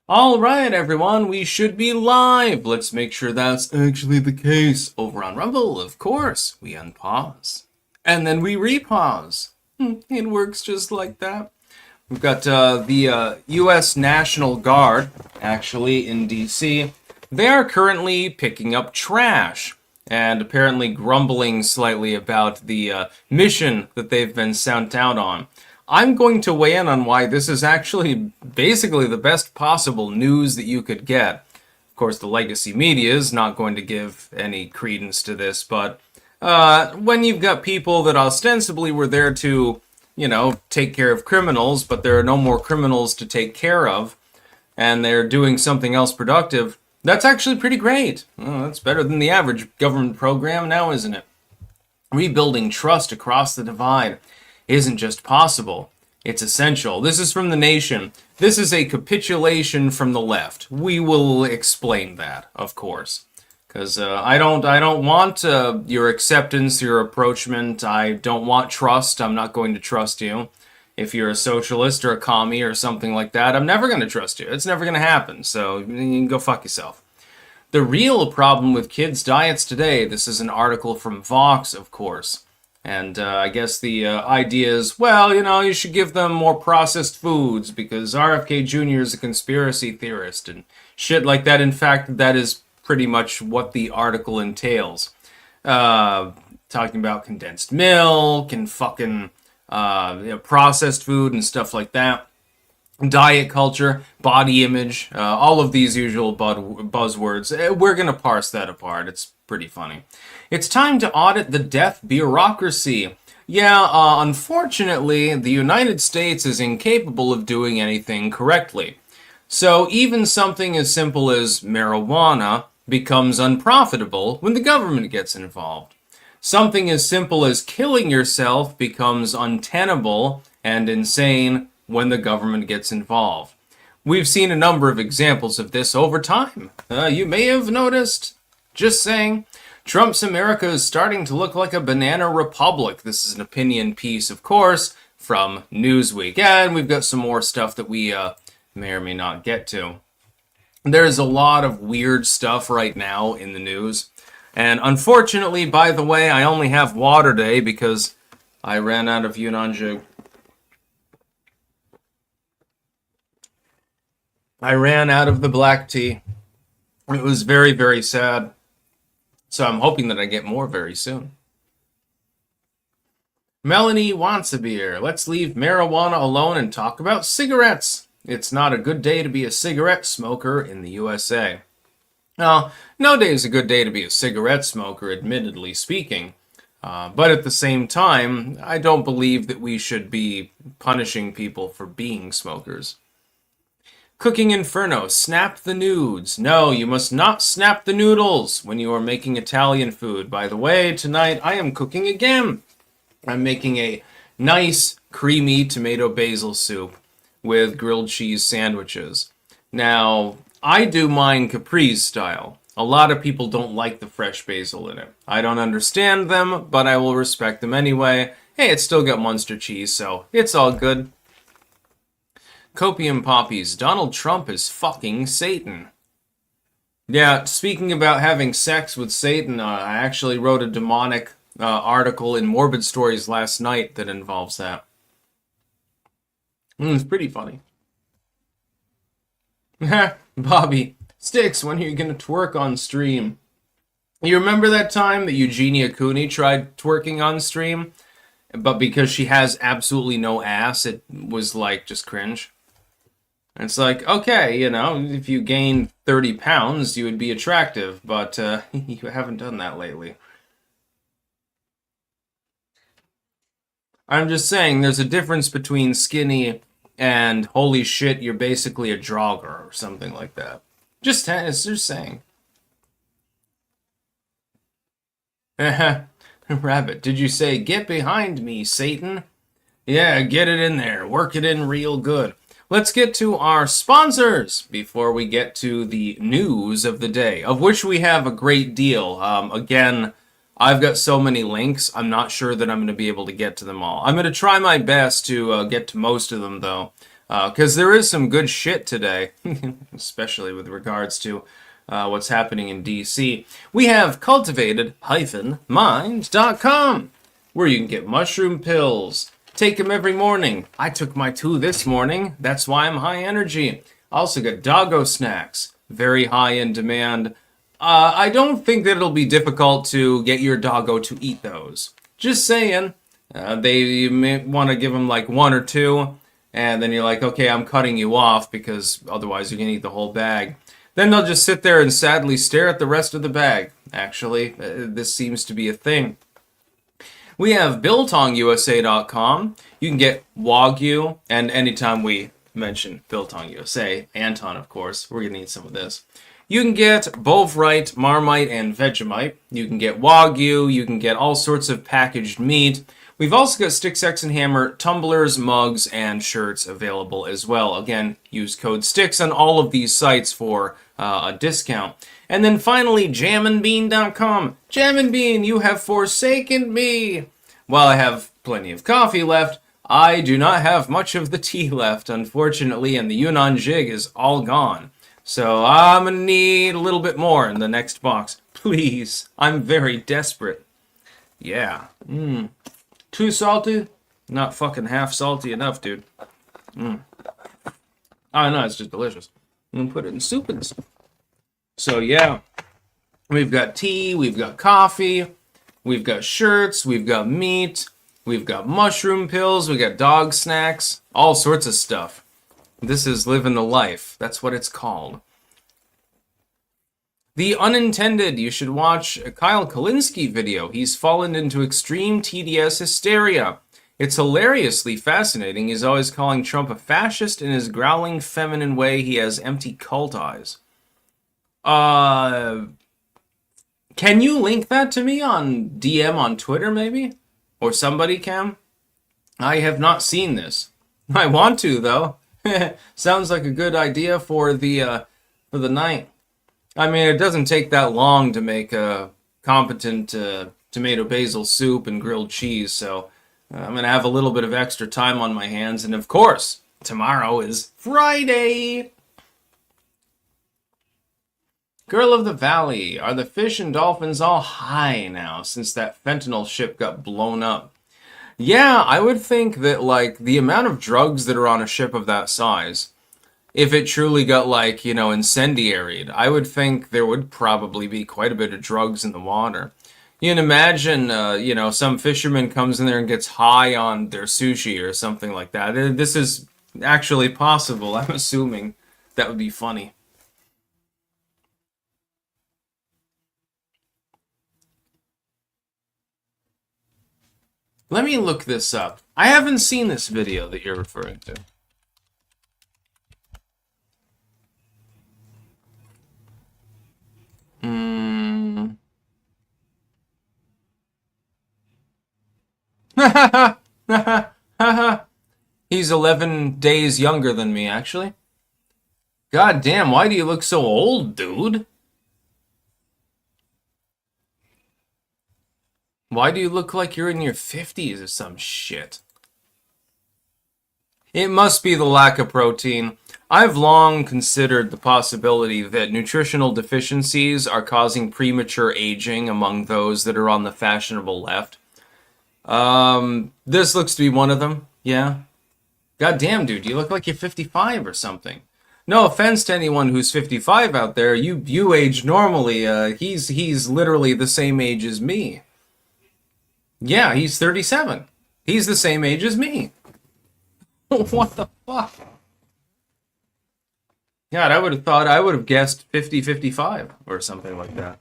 All right, everyone, we should be live. Let's make sure that's actually the case. Over on Rumble, of course, we unpause. And then we repause. It works just like that. We've got the U.S. National Guard, actually, in D.C. They are currently picking up trash and apparently grumbling slightly about the mission that they've been sent out on. I'm going to weigh in on why this is actually basically the best possible news that you could get. Of course, the legacy media is not going to give any credence to this, but when you've got people that ostensibly were there to, take care of criminals, but there are no more criminals to take care of, and they're doing something else productive, that's actually pretty great. Well, that's better than the average government program now, isn't it? Rebuilding trust across the divide isn't just possible, it's essential. This is from The Nation. This is a capitulation from the left. We will explain that, of course. Because I don't want your acceptance, your approachment. I don't want trust. I'm not going to trust you. If you're a socialist or a commie or something like that, I'm never going to trust you. It's never going to happen. So you can go fuck yourself. The real problem with kids' diets today, this is an article from Vox, of course. And I guess the idea is, well, you should give them more processed foods because RFK Jr. is a conspiracy theorist and shit like that. In fact, that is pretty much what the article entails. Talking about condensed milk and fucking processed food and stuff like that. Diet culture, body image, all of these usual buzzwords. We're going to parse that apart. It's pretty funny. It's time to audit the death bureaucracy. Yeah, unfortunately, the United States is incapable of doing anything correctly. So even something as simple as marijuana becomes unprofitable when the government gets involved. Something as simple as killing yourself becomes untenable and insane when the government gets involved. We've seen a number of examples of this over time. You may have noticed. Just saying. Trump's America is starting to look like a banana republic. This is an opinion piece, of course, from Newsweek. And we've got some more stuff that we may or may not get to. There's a lot of weird stuff right now in the news. And unfortunately, by the way, I only have water today because I ran out of Yunnan. I ran out of the black tea. It was very, very sad. So I'm hoping that I get more very soon. Melanie wants a beer. Let's leave marijuana alone and talk about cigarettes. It's not a good day to be a cigarette smoker in the USA. Now, no day is a good day to be a cigarette smoker, admittedly speaking. But at the same time, I don't believe that we should be punishing people for being smokers. Cooking Inferno, snap the nudes. No, you must not snap the noodles when you are making Italian food. By the way, tonight I am cooking again. I'm making a nice, creamy tomato basil soup with grilled cheese sandwiches. Now, I do mine caprese style. A lot of people don't like the fresh basil in it. I don't understand them, but I will respect them anyway. Hey, it's still got Munster cheese, so it's all good. Copium Poppies, Donald Trump is fucking Satan. Yeah, speaking about having sex with Satan, I actually wrote a demonic article in Morbid Stories last night that involves that. It's pretty funny. Bobby, Sticks, when are you going to twerk on stream? You remember that time that Eugenia Cooney tried twerking on stream? But because she has absolutely no ass, it was like just cringe. It's like, okay, if you gained 30 pounds, you would be attractive, but you haven't done that lately. I'm just saying, there's a difference between skinny and holy shit, you're basically a jogger or something like that. Just saying. Rabbit, did you say, get behind me, Satan? Yeah, get it in there. Work it in real good. Let's get to our sponsors before we get to the news of the day, of which we have a great deal. Again, I've got so many links, I'm not sure that I'm going to be able to get to them all. I'm going to try my best to get to most of them, though. because there is some good shit today, especially with regards to what's happening in DC. We have cultivated-mind.com, where you can get mushroom pills. Take them every morning. I took my 2 this morning. That's why I'm high energy. Also got doggo snacks. Very high in demand. I don't think that it'll be difficult to get your doggo to eat those. Just saying. You may want to give them like 1 or 2. And then you're like, okay, I'm cutting you off because otherwise you're going to eat the whole bag. Then they'll just sit there and sadly stare at the rest of the bag. Actually, this seems to be a thing. We have BiltongUSA.com. You can get Wagyu, and anytime we mention Biltong USA, Anton, of course, we're going to need some of this. You can get Bovrite, Marmite, and Vegemite. You can get Wagyu. You can get all sorts of packaged meat. We've also got Stick, Sex, and Hammer tumblers, mugs, and shirts available as well. Again, use code STICKS on all of these sites for a discount. And then finally, jamandbean.com. Jam and Bean, you have forsaken me. While I have plenty of coffee left, I do not have much of the tea left, unfortunately, and the Yunnan jig is all gone. So I'm going to need a little bit more in the next box. Please, I'm very desperate. Yeah. Too salty? Not fucking half salty enough, dude. Oh, no, it's just delicious. I'm going to put it in soup and stuff. So, yeah. We've got tea, we've got coffee, we've got shirts, we've got meat, we've got mushroom pills, we've got dog snacks, all sorts of stuff. This is living the life. That's what it's called. The Unintended. You should watch a Kyle Kalinske video. He's fallen into extreme TDS hysteria. It's hilariously fascinating. He's always calling Trump a fascist in his growling feminine way. He has empty cult eyes. Can you link that to me on DM on Twitter, maybe? Or somebody can? I have not seen this. I want to, though. Sounds like a good idea for the night. I mean, it doesn't take that long to make a competent tomato basil soup and grilled cheese, so I'm going to have a little bit of extra time on my hands. And of course, tomorrow is Friday. Girl of the Valley, are the fish and dolphins all high now since that fentanyl ship got blown up? Yeah, I would think that, like, the amount of drugs that are on a ship of that size, if it truly got, like, incendiaried, I would think there would probably be quite a bit of drugs in the water. You can imagine, some fisherman comes in there and gets high on their sushi or something like that. This is actually possible. I'm assuming that would be funny. Let me look this up. I haven't seen this video that you're referring to. He's 11 days younger than me, actually. God damn, why do you look so old, dude? Why do you look like you're in your 50s or some shit? It must be the lack of protein. I've long considered the possibility that nutritional deficiencies are causing premature aging among those that are on the fashionable left. This looks to be one of them, yeah. God damn, dude, you look like you're 55 or something. No offense to anyone who's 55 out there, you age normally. He's literally the same age as me. Yeah, he's 37. He's the same age as me. What the fuck? God, I would have guessed 50, 55 or something like that.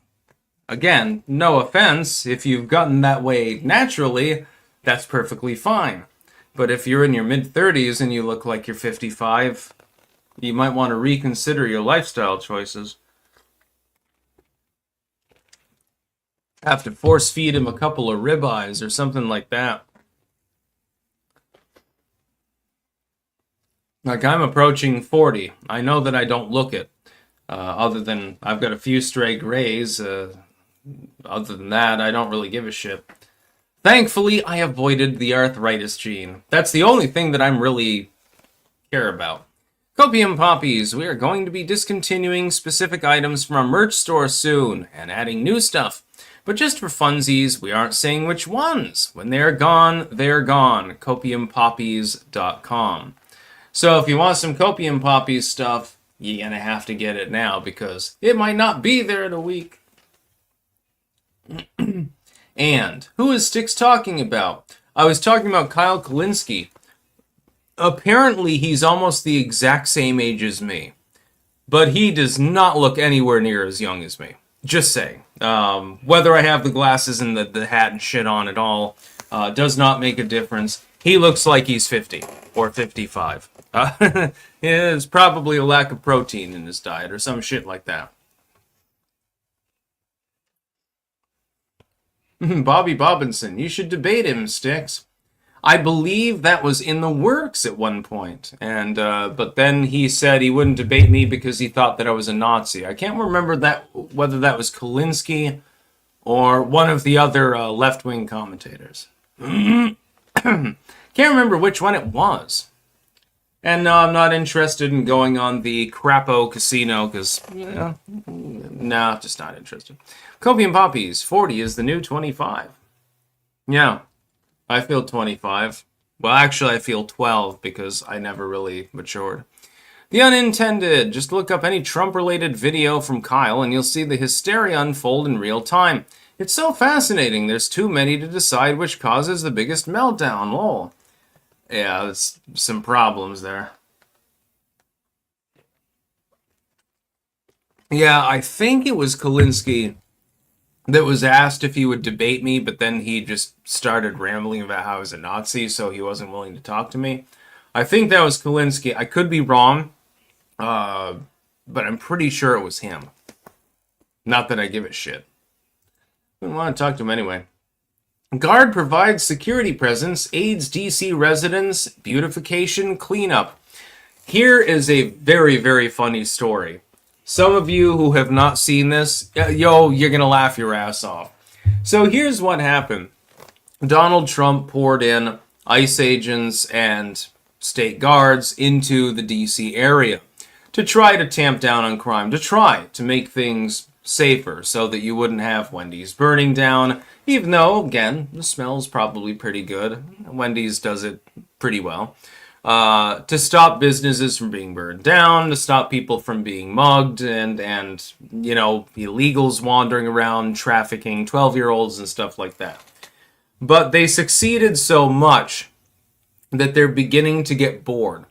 Again, no offense. If you've gotten that way naturally, that's perfectly fine. But if you're in your mid-30s and you look like you're 55, you might want to reconsider your lifestyle choices. Have to force feed him a couple of ribeyes or something like that. Like, I'm approaching 40. I know that I don't look it. Other than I've got a few stray grays. Other than that, I don't really give a shit. Thankfully, I avoided the arthritis gene. That's the only thing that I'm really care about. Copium Poppies, we are going to be discontinuing specific items from our merch store soon and adding new stuff. But just for funsies, we aren't saying which ones. When they're gone, they're gone. Copiumpoppies.com. So if you want some Copium Poppies stuff, you're going to have to get it now because it might not be there in a week. And who is Styx talking about? I was talking about Kyle Kalinske. Apparently, he's almost the exact same age as me. But he does not look anywhere near as young as me. Just saying. Whether I have the glasses and the hat and shit on at all does not make a difference. He looks like he's 50 or 55. It's probably a lack of protein in his diet or some shit like that. Bobby Bobbinson, you should debate him, Styx. I believe that was in the works at one point, and but then he said he wouldn't debate me because he thought that I was a Nazi. I can't remember whether that was Kalinske or one of the other left-wing commentators. Can't remember which one it was. And no, I'm not interested in going on the Crapo Casino because, no, just not interested. Copium Poppies, 40 is the new 25. Yeah, I feel 25. Well, actually, I feel 12 because I never really matured. The Unintended, just look up any Trump-related video from Kyle and you'll see the hysteria unfold in real time. It's so fascinating, there's too many to decide which causes the biggest meltdown, lol. Yeah, there's some problems there. Yeah, I think it was Kalinske that was asked if he would debate me, but then he just started rambling about how I was a Nazi, so he wasn't willing to talk to me. I think that was Kalinske. I could be wrong, but I'm pretty sure it was him. Not that I give a shit. I didn't want to talk to him anyway. Guard provides security presence, aids DC residents, beautification, cleanup. Here is a very, very funny story. Some of you who have not seen this, you're going to laugh your ass off. So here's what happened. Donald Trump poured in ICE agents and state guards into the DC area to try to tamp down on crime, to try to make things safer so that you wouldn't have Wendy's burning down, even though, again, the smell's probably pretty good. Wendy's does it pretty well. To stop businesses from being burned down, to stop people from being mugged, and illegals wandering around, trafficking 12-year-olds and stuff like that. But they succeeded so much that they're beginning to get bored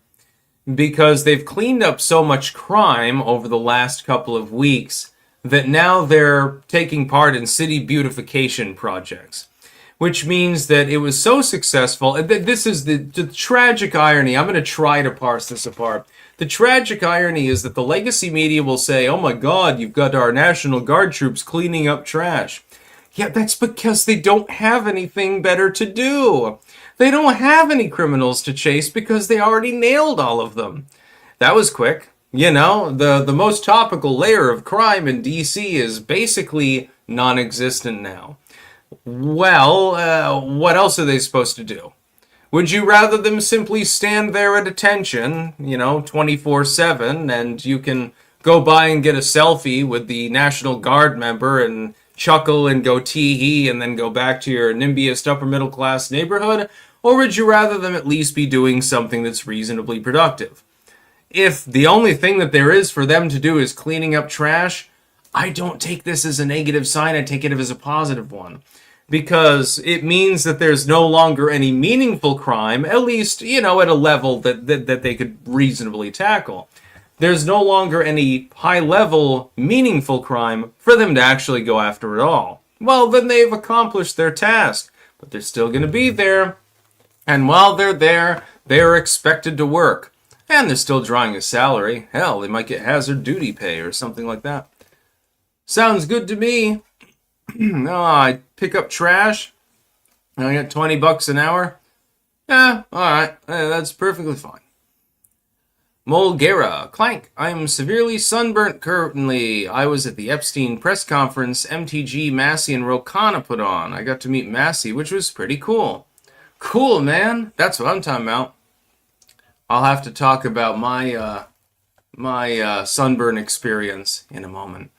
because they've cleaned up so much crime over the last couple of weeks that now they're taking part in city beautification projects, which means that it was so successful. This is the tragic irony. I'm going to try to parse this apart. The tragic irony is that the legacy media will say, oh my God, you've got our National Guard troops cleaning up trash. Yeah, that's because they don't have anything better to do. They don't have any criminals to chase because they already nailed all of them. That was quick. You know, the most topical layer of crime in DC is basically non-existent now. Well, what else are they supposed to do? Would you rather them simply stand there at attention, 24/7, and you can go by and get a selfie with the National Guard member and chuckle and go tee-hee and then go back to your NIMBYist upper middle class neighborhood? Or would you rather them at least be doing something that's reasonably productive? If the only thing that there is for them to do is cleaning up trash, I don't take this as a negative sign. I take it as a positive one. Because it means that there's no longer any meaningful crime, at least, at a level that they could reasonably tackle. There's no longer any high-level, meaningful crime for them to actually go after at all. Well, then they've accomplished their task. But they're still going to be there. And while they're there, they're expected to work. And they're still drawing a salary. Hell, they might get hazard duty pay or something like that. Sounds good to me. I pick up trash. I get $20 an hour. Yeah, alright. That's perfectly fine. Mulgera, Clank. I'm severely sunburnt currently. I was at the Epstein press conference MTG, Massey, and Rokana put on. I got to meet Massey, which was pretty cool. Cool, man. That's what I'm talking about. I'll have to talk about my sunburn experience in a moment.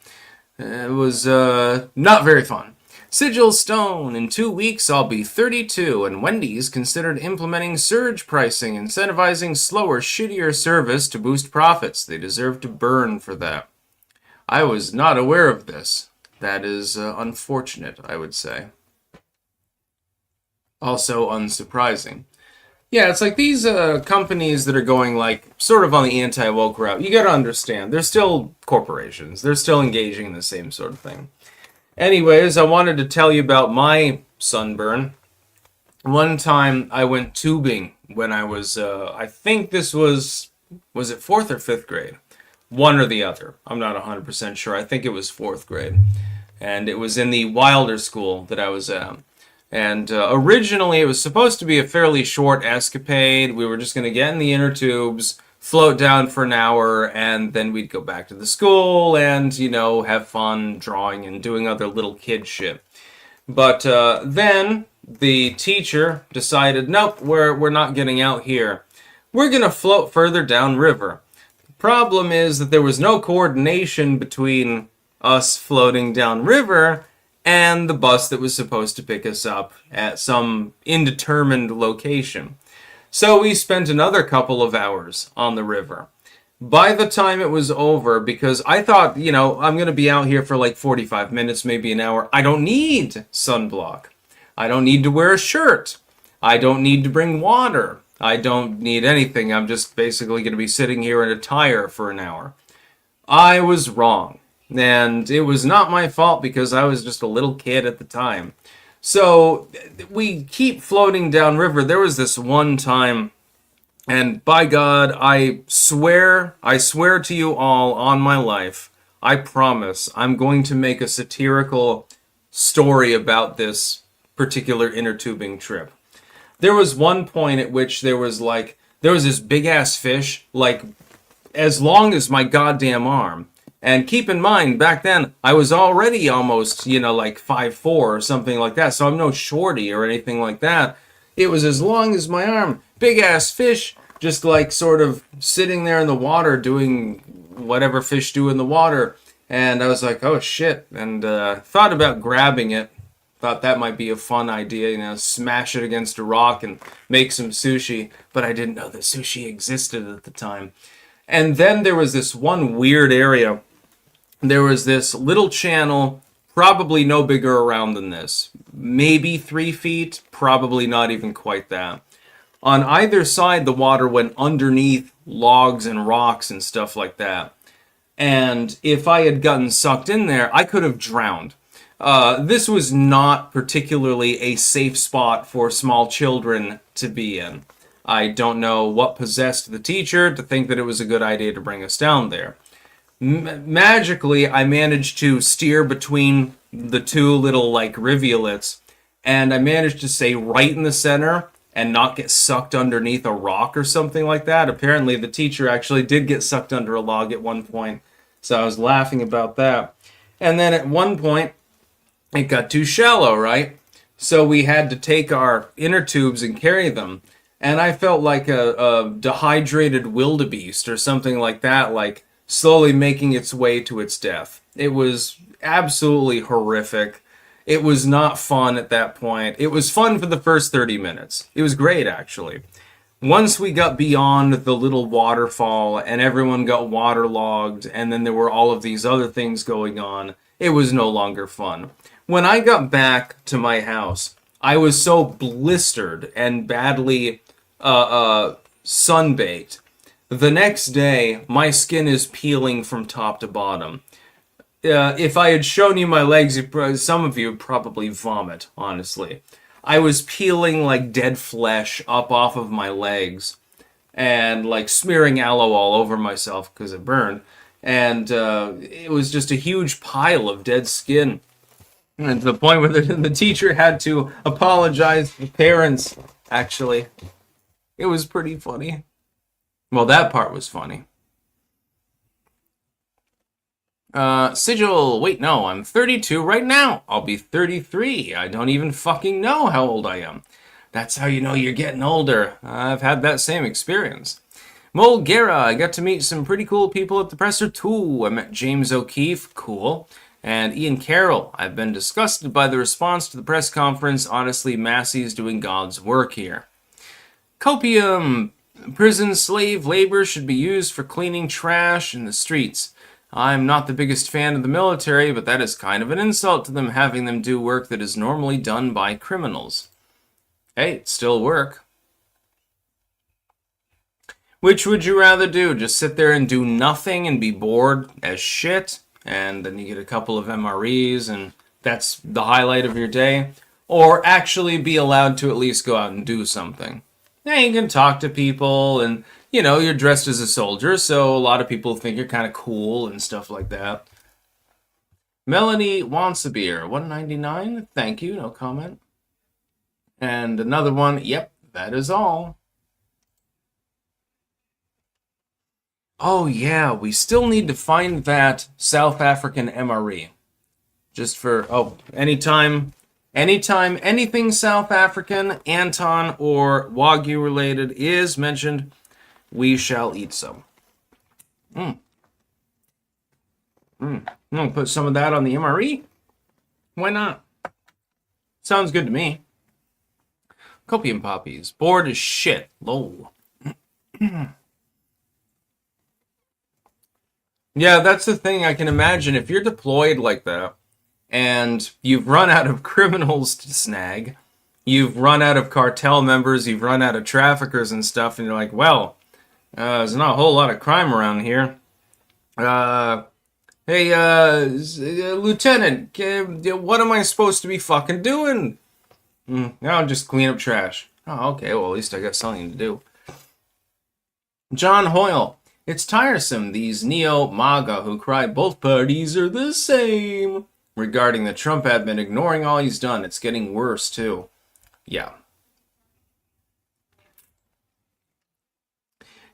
It was not very fun. Sigil Stone, in 2 weeks I'll be 32, and Wendy's considered implementing surge pricing, incentivizing slower, shittier service to boost profits. They deserve to burn for that. I was not aware of this. That is unfortunate, I would say. Also unsurprising. Yeah, it's like these companies that are going like sort of on the anti-woke route. You got to understand, they're still corporations. They're still engaging in the same sort of thing. Anyways, I wanted to tell you about my sunburn. One time I went tubing when I was, I think this was it fourth or fifth grade? One or the other. I'm not 100% sure. I think it was fourth grade. And it was in the Wilder school that I was at. And originally it was supposed to be a fairly short escapade. We were just going to get in the inner tubes, float down for an hour, and then we'd go back to the school and, you know, have fun drawing and doing other little kid shit. But then the teacher decided, nope, we're not getting out here. We're going to float further downriver. The problem is that there was no coordination between us floating downriver and the bus that was supposed to pick us up at some indeterminate location. So we spent another couple of hours on the river. By the time it was over, because I thought, you know, I'm going to be out here for like 45 minutes, maybe an hour. I don't need sunblock. I don't need to wear a shirt. I don't need to bring water. I don't need anything. I'm just basically going to be sitting here in a tire for an hour. I was wrong. And it was not my fault because I was just a little kid at the time. So we keep floating downriver. There was this one time, and by God, I swear to you all on my life, I promise I'm going to make a satirical story about this particular inner tubing trip. There was one point at which there was this big ass fish, like as long as my goddamn arm. And keep in mind, back then, I was already almost, you know, like 5'4" or something like that. So I'm no shorty or anything like that. It was as long as my arm. Big ass fish, just like sort of sitting there in the water doing whatever fish do in the water. And I was like, oh shit. And thought about grabbing it. Thought that might be a fun idea, you know, smash it against a rock and make some sushi. But I didn't know that sushi existed at the time. And then there was this one weird area. There was this little channel, probably no bigger around than this. Maybe 3 feet, probably not even quite that. On either side, the water went underneath logs and rocks and stuff like that. And if I had gotten sucked in there, I could have drowned. This was not particularly a safe spot for small children to be in. I don't know what possessed the teacher to think that it was a good idea to bring us down there. Magically, I managed to steer between the two little, like, rivulets, and I managed to stay right in the center and not get sucked underneath a rock or something like that. Apparently, the teacher actually did get sucked under a log at one point, so I was laughing about that. And then at one point, it got too shallow, right? So we had to take our inner tubes and carry them. And I felt like a dehydrated wildebeest or something like that, like slowly making its way to its death. It was absolutely horrific. It was not fun at that point. It was fun for the first 30 minutes. It was great, actually. Once we got beyond the little waterfall and everyone got waterlogged and then there were all of these other things going on, it was no longer fun. When I got back to my house, I was so blistered and badly sunbaked. The next day, my skin is peeling from top to bottom. If I had shown you my legs, some of you would probably vomit, honestly. I was peeling like dead flesh up off of my legs and like smearing aloe all over myself because it burned. And it was just a huge pile of dead skin. And to the point where the teacher had to apologize to the parents, actually. It was pretty funny. Well, that part was funny. Sigil, wait, no, I'm 32 right now. I'll be 33. I don't even fucking know how old I am. That's how you know you're getting older. I've had that same experience. Mulgera, I got to meet some pretty cool people at the presser too. I met James O'Keefe, cool. And Ian Carroll, I've been disgusted by the response to the press conference. Honestly, Massey's doing God's work here. Copium, prison slave labor should be used for cleaning trash in the streets. I'm not the biggest fan of the military, but that is kind of an insult to them, having them do work that is normally done by criminals. Hey, it's still work. Which would you rather do? Just sit there and do nothing and be bored as shit, and then you get a couple of MREs, and that's the highlight of your day? Or actually be allowed to at least go out and do something? Yeah, you can talk to people, and, you know, you're dressed as a soldier, so a lot of people think you're kind of cool and stuff like that. Melanie wants a beer. $1.99. Thank you. No comment. And another one. Yep, that is all. Oh, yeah, we still need to find that South African MRE. Just for, anytime anything South African, Anton, or Wagyu related is mentioned, we shall eat some. I'm gonna put some of that on the MRE. Why not? Sounds good to me. Copium poppies. Bored as shit. Lol. Yeah, that's the thing. I can imagine if you're deployed like that, and you've run out of criminals to snag, you've run out of cartel members, you've run out of traffickers and stuff, and you're like, well, there's not a whole lot of crime around here. Hey, Lieutenant, what am I supposed to be fucking doing? I'll just clean up trash. Oh, okay, well, at least I got something to do. John Hoyle. It's tiresome, these neo-MAGA who cry both parties are the same. Regarding the Trump admin ignoring all he's done, it's getting worse, too. Yeah.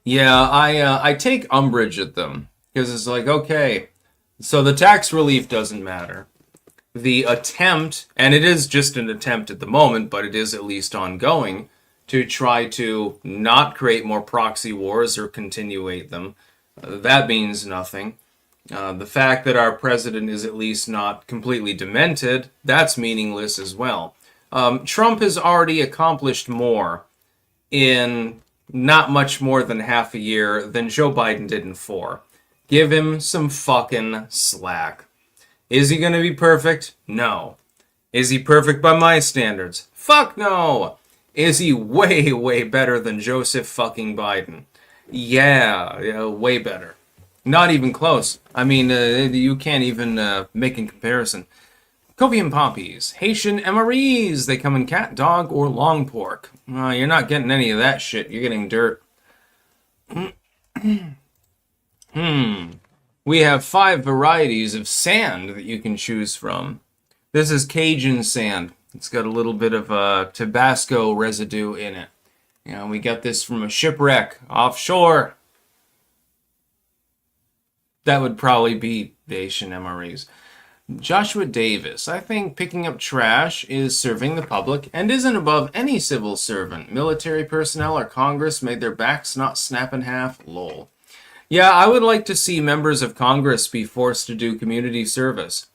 Yeah, I take umbrage at them. Because it's like, okay, so the tax relief doesn't matter. The attempt, and it is just an attempt at the moment, but it is at least ongoing, to try to not create more proxy wars or continuate them. That means nothing. The fact that our president is at least not completely demented, that's meaningless as well. Trump has already accomplished more in not much more than half a year than Joe Biden did in 4. Give him some fucking slack. Is he going to be perfect? No. Is he perfect by my standards? Fuck no. Is he way, way better than Joseph fucking Biden? Yeah, way better. Not even close. I mean, you can't even make a comparison. Copium poppies. Haitian MREs. They come in cat, dog, or long pork. You're not getting any of that shit. You're getting dirt. We have 5 varieties of sand that you can choose from. This is Cajun sand. It's got a little bit of Tabasco residue in it. You know, we got this from a shipwreck offshore. That would probably be the Asian MREs. Joshua Davis. I think picking up trash is serving the public and isn't above any civil servant. Military personnel or Congress made their backs not snap in half. Lol. Yeah, I would like to see members of Congress be forced to do community service.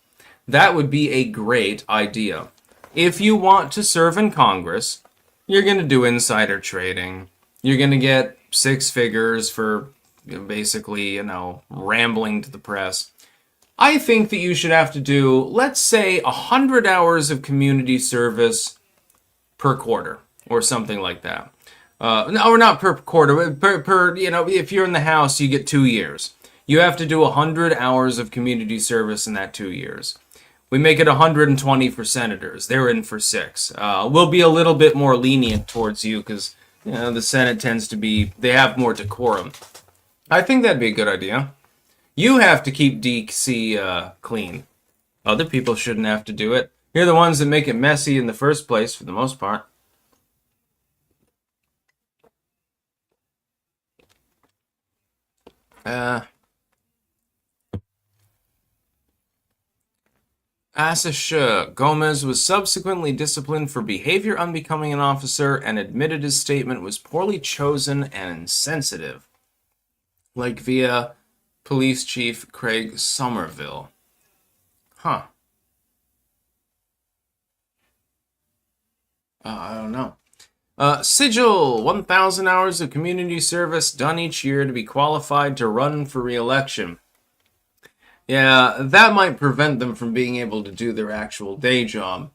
That would be a great idea. If you want to serve in Congress, you're going to do insider trading. You're going to get 6 figures for basically, rambling to the press. I think that you should have to do, let's say, 100 hours of community service per quarter or something like that. No, or not per quarter, per if you're in the House, you get 2 years. You have to do 100 hours of community service in that 2 years. We make it 120 for senators. They're in for 6. We'll be a little bit more lenient towards you because the Senate tends to be, they have more decorum. I think that'd be a good idea. You have to keep DC clean. Other people shouldn't have to do it. You're the ones that make it messy in the first place for the most part. Asisha Gomez was subsequently disciplined for behavior unbecoming an officer and admitted his statement was poorly chosen and insensitive. Like via Police Chief Craig Somerville. Huh. I don't know. Sigil, 1,000 hours of community service done each year to be qualified to run for re-election. Yeah, that might prevent them from being able to do their actual day job.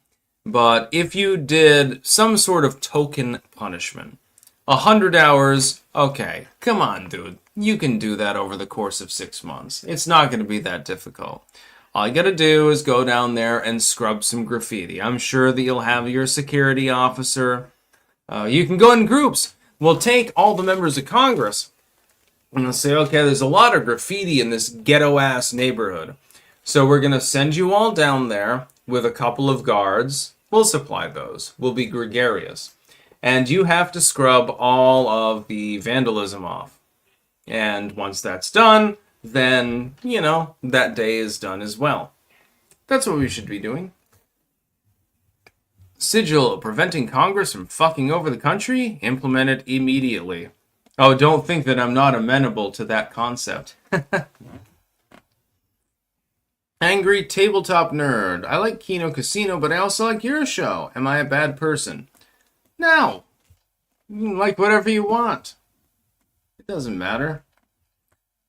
But if you did some sort of token punishment, 100 hours, okay, come on, dude. You can do that over the course of 6 months. It's not going to be that difficult. All you gotta do is go down there and scrub some graffiti. I'm sure that you'll have your security officer. You can go in groups. We'll take all the members of Congress and we'll say, okay, there's a lot of graffiti in this ghetto-ass neighborhood. So we're going to send you all down there with a couple of guards. We'll supply those. We'll be gregarious. And you have to scrub all of the vandalism off. And once that's done, then, that day is done as well. That's what we should be doing. Sigil, preventing Congress from fucking over the country? Implement it immediately. Oh, don't think that I'm not amenable to that concept. Angry tabletop nerd. I like Kino Casino, but I also like your show. Am I a bad person? No. You can like whatever you want. It doesn't matter.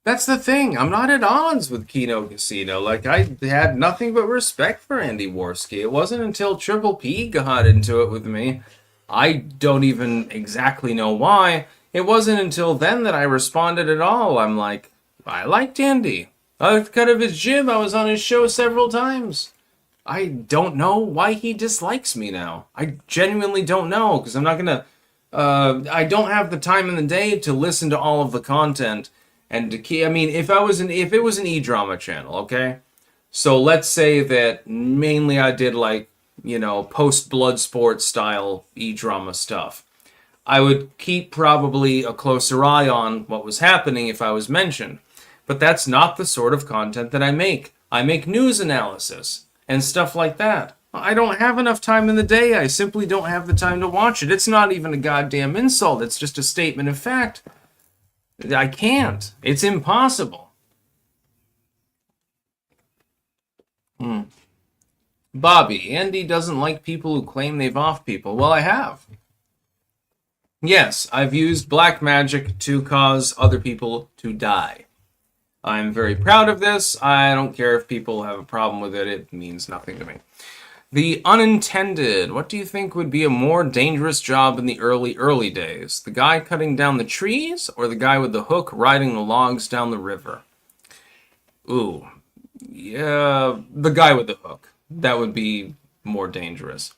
That's the thing. I'm not at odds with Kino Casino. Like, I had nothing but respect for Andy Worski. It wasn't until Triple P got into it with me. I don't even exactly know why. It wasn't until then that I responded at all. I'm like, I liked Andy. I liked the cut of his jib. I was on his show several times. I don't know why he dislikes me now. I genuinely don't know, because I'm not going to... I don't have the time in the day to listen to all of the content. And if it was an e-drama channel, okay? So let's say that mainly I did post-Bloodsport style e-drama stuff. I would keep probably a closer eye on what was happening if I was mentioned. But that's not the sort of content that I make. I make news analysis and stuff like that. I don't have enough time in the day. I simply don't have the time to watch it. It's not even a goddamn insult. It's just a statement of fact. I can't. It's impossible. Bobby, Andy doesn't like people who claim they've off people. Well, I have. Yes, I've used black magic to cause other people to die. I'm very proud of this. I don't care if people have a problem with it. It means nothing to me. The unintended. What do you think would be a more dangerous job in the early days? The guy cutting down the trees or the guy with the hook riding the logs down the river? Ooh. Yeah, the guy with the hook. That would be more dangerous.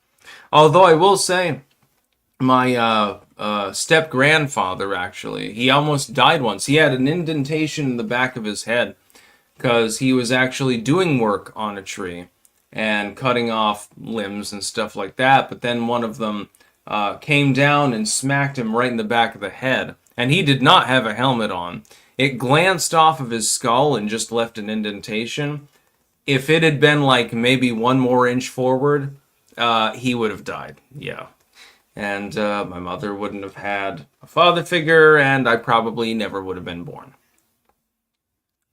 Although I will say, my step-grandfather, actually, he almost died once. He had an indentation in the back of his head because he was actually doing work on a tree and cutting off limbs and stuff like that. But then one of them came down and smacked him right in the back of the head. And he did not have a helmet on. It glanced off of his skull and just left an indentation. If it had been like maybe 1 more inch forward, he would have died. Yeah. And my mother wouldn't have had a father figure, and I probably never would have been born.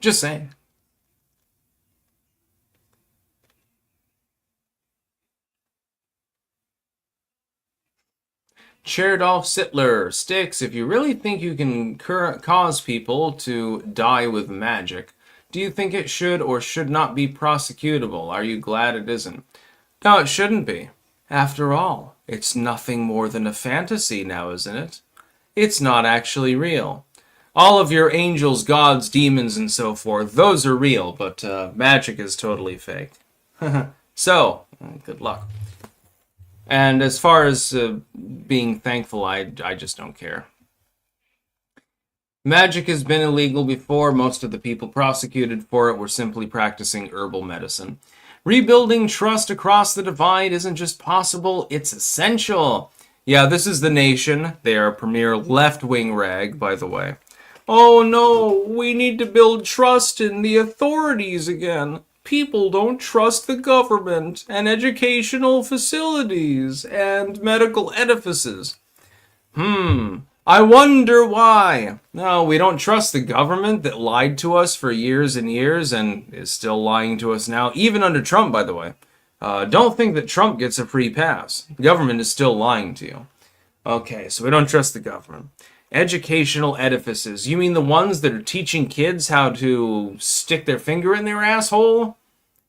Just saying. Cherdolf Sittler, Sticks, if you really think you can cause people to die with magic, do you think it should or should not be prosecutable? Are you glad it isn't? No, it shouldn't be. After all, it's nothing more than a fantasy now, isn't it? It's not actually real. All of your angels, gods, demons, and so forth, those are real, but magic is totally fake. So, good luck. And as far as being thankful, I just don't care. Magic has been illegal before. Most of the people prosecuted for it were simply practicing herbal medicine. Rebuilding trust across the divide isn't just possible, it's essential. Yeah, this is The Nation, their premier left-wing rag, by the way. Oh no, we need to build trust in the authorities again. People don't trust the government and educational facilities and medical edifices. I wonder why. No, we don't trust the government that lied to us for years and years and is still lying to us now, even under Trump, by the way. Don't think that Trump gets a free pass. The government is still lying to you. Okay, so we don't trust the government. Educational edifices. You mean the ones that are teaching kids how to stick their finger in their asshole?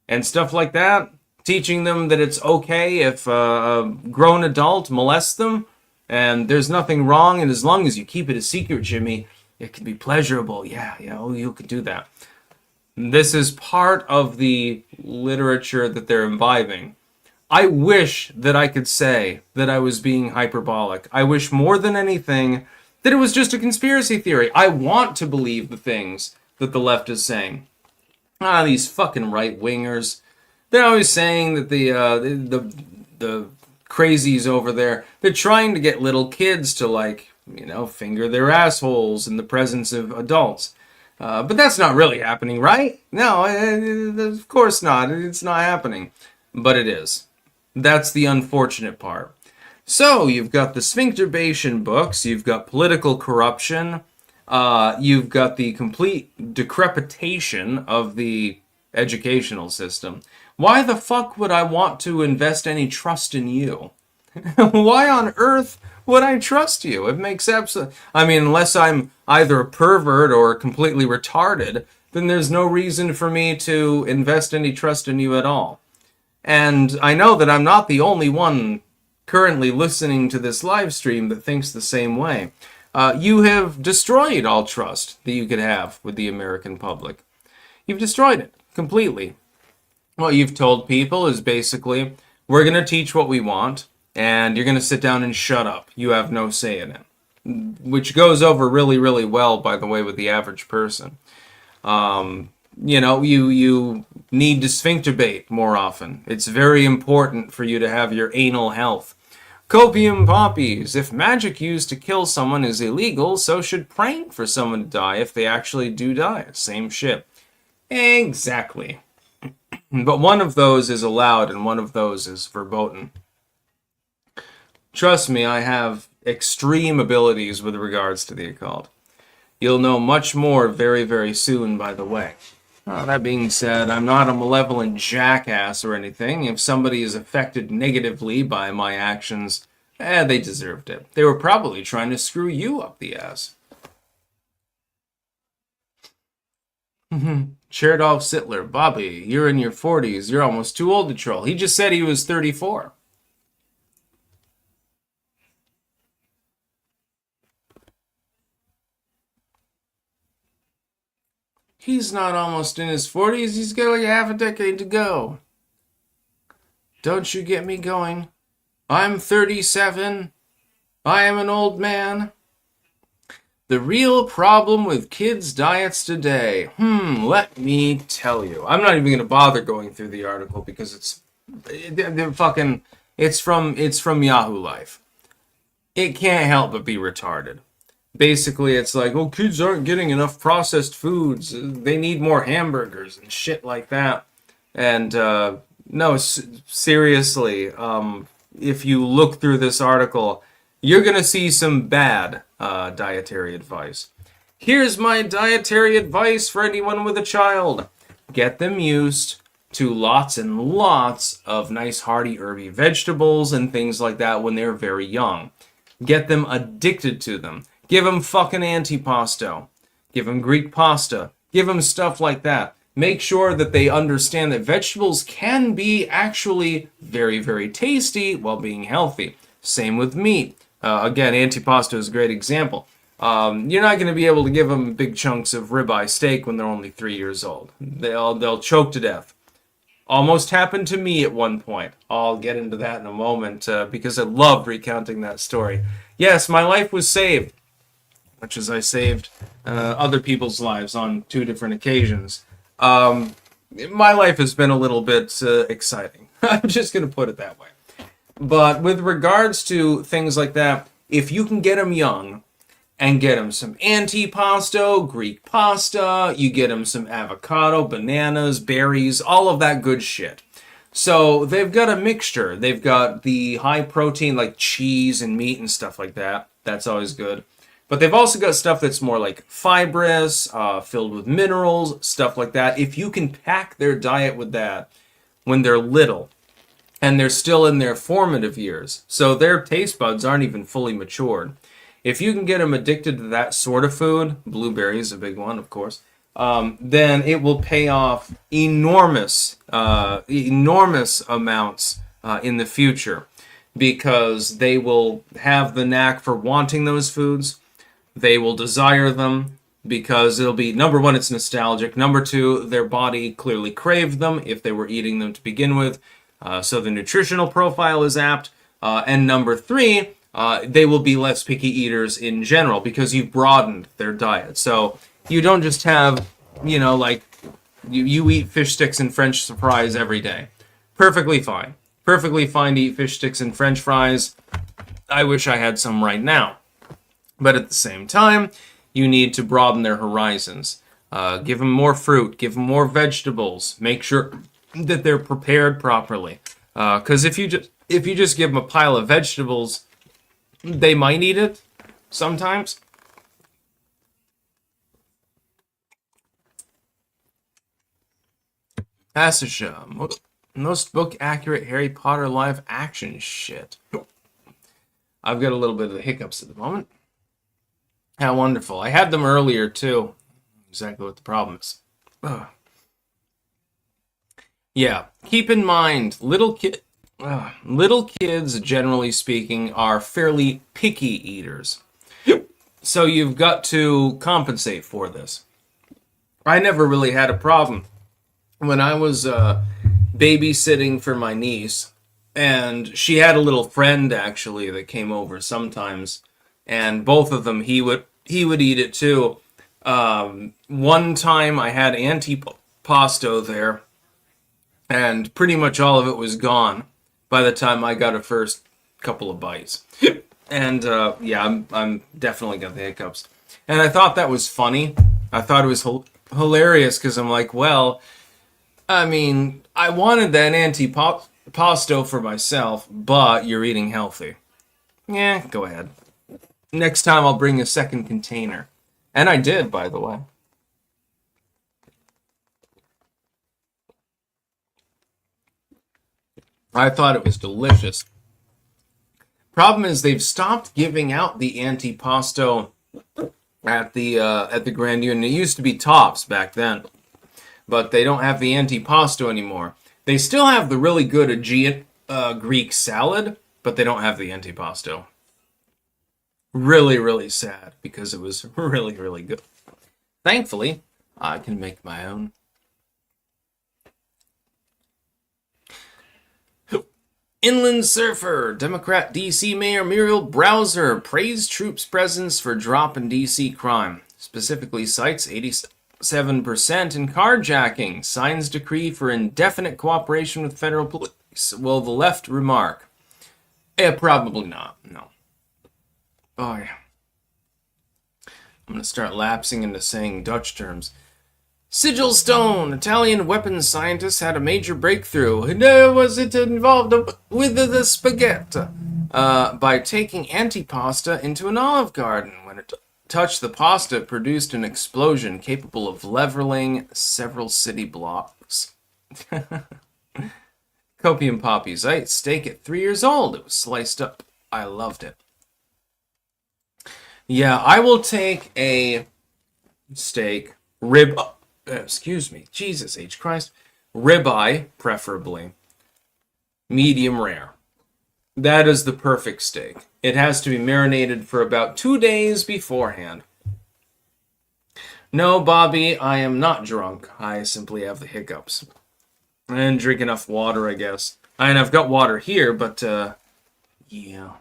And stuff like that? Teaching them that it's okay if a grown adult molests them? And there's nothing wrong, and as long as you keep it a secret, Jimmy, it can be pleasurable. Yeah, you can do that. This is part of the literature that they're imbibing. I wish that I could say that I was being hyperbolic. I wish more than anything that it was just a conspiracy theory. I want to believe the things that the left is saying. These fucking right-wingers. They're always saying that the crazies over there, they're trying to get little kids to, like, finger their assholes in the presence of adults. But that's not really happening, right? No, of course not. It's not happening. But it is. That's the unfortunate part. So, you've got the sphincterbation books, you've got political corruption, you've got the complete decrepitation of the educational system. Why the fuck would I want to invest any trust in you? Why on earth would I trust you? It makes absolute... I mean, unless I'm either a pervert or completely retarded, then there's no reason for me to invest any trust in you at all. And I know that I'm not the only one currently listening to this live stream that thinks the same way. You have destroyed all trust that you could have with the American public. You've destroyed it completely. What you've told people is basically, we're going to teach what we want, and you're going to sit down and shut up. You have no say in it. Which goes over really, really well, by the way, with the average person. You need to sphincterbate more often. It's very important for you to have your anal health. Copium poppies. If magic used to kill someone is illegal, so should praying for someone to die if they actually do die. Same shit. Exactly. But one of those is allowed and one of those is verboten. Trust me, I have extreme abilities with regards to the occult. You'll know much more very, very soon, by the way. That being said, I'm not a malevolent jackass or anything. If somebody is affected negatively by my actions, they deserved it. They were probably trying to screw you up the ass. Cherdolf Sittler, Bobby, you're in your 40s. You're almost too old to troll. He just said he was 34. He's not almost in his 40s. He's got like half a decade to go. Don't you get me going. I'm 37. I am an old man. The real problem with kids' diets today. Let me tell you. I'm not even going to bother going through the article because it's from Yahoo Life. It can't help but be retarded. Basically, it's like, well, kids aren't getting enough processed foods. They need more hamburgers and shit like that. And no, seriously, if you look through this article, you're going to see some bad dietary advice. Here's my dietary advice for anyone with a child. Get them used to lots and lots of nice hearty herby vegetables and things like that when they're very young. Get them addicted to them. Give them fucking antipasto. Give them Greek pasta. Give them stuff like that. Make sure that they understand that vegetables can be actually very, very tasty while being healthy. Same with meat. Again, antipasto is a great example. You're not going to be able to give them big chunks of ribeye steak when they're only 3 years old. They'll choke to death. Almost happened to me at one point. I'll get into that in a moment because I love recounting that story. Yes, my life was saved, much as I saved other people's lives on 2 different occasions. My life has been a little bit exciting. I'm just going to put it that way. But with regards to things like that, if you can get them young and get them some antipasto, Greek pasta, you get them some avocado, bananas, berries, all of that good shit. So they've got a mixture. They've got the high protein like cheese and meat and stuff like that. That's always good. But they've also got stuff that's more like fibrous, filled with minerals, stuff like that. If you can pack their diet with that when they're little, and they're still in their formative years, so their taste buds aren't even fully matured. If you can get them addicted to that sort of food, blueberry is a big one, of course, then it will pay off enormous amounts in the future, because they will have the knack for wanting those foods. They will desire them because it'll be, number one, it's nostalgic. Number two, their body clearly craved them if they were eating them to begin with. So the nutritional profile is apt. And number three, they will be less picky eaters in general because you've broadened their diet. So you don't just have, like you eat fish sticks and French fries every day. Perfectly fine. Perfectly fine to eat fish sticks and French fries. I wish I had some right now. But at the same time, you need to broaden their horizons. Give them more fruit. Give them more vegetables. Make sure that they're prepared properly. Because if you just give them a pile of vegetables, they might eat it sometimes. Passage, most book accurate Harry Potter live action shit. I've got a little bit of the hiccups at the moment. How wonderful. I had them earlier too. Exactly what the problem is. Ugh. Yeah, keep in mind, little kids, generally speaking, are fairly picky eaters. So you've got to compensate for this. I never really had a problem. When I was babysitting for my niece, and she had a little friend, actually, that came over sometimes, and both of them, he would eat it too. One time I had antipasto there, and pretty much all of it was gone by the time I got a first couple of bites. And yeah, I'm definitely got the hiccups. And I thought that was funny. I thought it was hilarious because I'm like, well, I mean, I wanted that antipasto for myself, but you're eating healthy. Yeah, go ahead. Next time I'll bring a second container. And I did, by the way. I thought it was delicious. Problem is they've stopped giving out the antipasto at the Grand Union. It used to be Tops back then, but they don't have the antipasto anymore. They still have the really good Aegean Greek salad, but they don't have the antipasto. Really, really sad because it was really, really good. Thankfully, I can make my own. Inland Surfer, Democrat D.C. Mayor Muriel Browser praised troops' presence for drop in D.C. crime. Specifically cites 87% in carjacking. Signs decree for indefinite cooperation with federal police. Will the left remark? Probably not, no. Oh, yeah. I'm going to start lapsing into saying Dutch terms. Sigil Stone, Italian weapons scientist, had a major breakthrough. Was it involved with the spaghetti? By taking antipasta into an olive garden. When it touched the pasta, it produced an explosion capable of leveling several city blocks. Copium poppies. I ate steak at 3 years old. It was sliced up. I loved it. Yeah, I will take a steak, rib... excuse me, Jesus H. Christ. Ribeye, preferably. Medium rare. That is the perfect steak. It has to be marinated for about 2 days beforehand. No, Bobby, I am not drunk. I simply have the hiccups. And drink enough water, I guess. And I've got water here, but, yeah.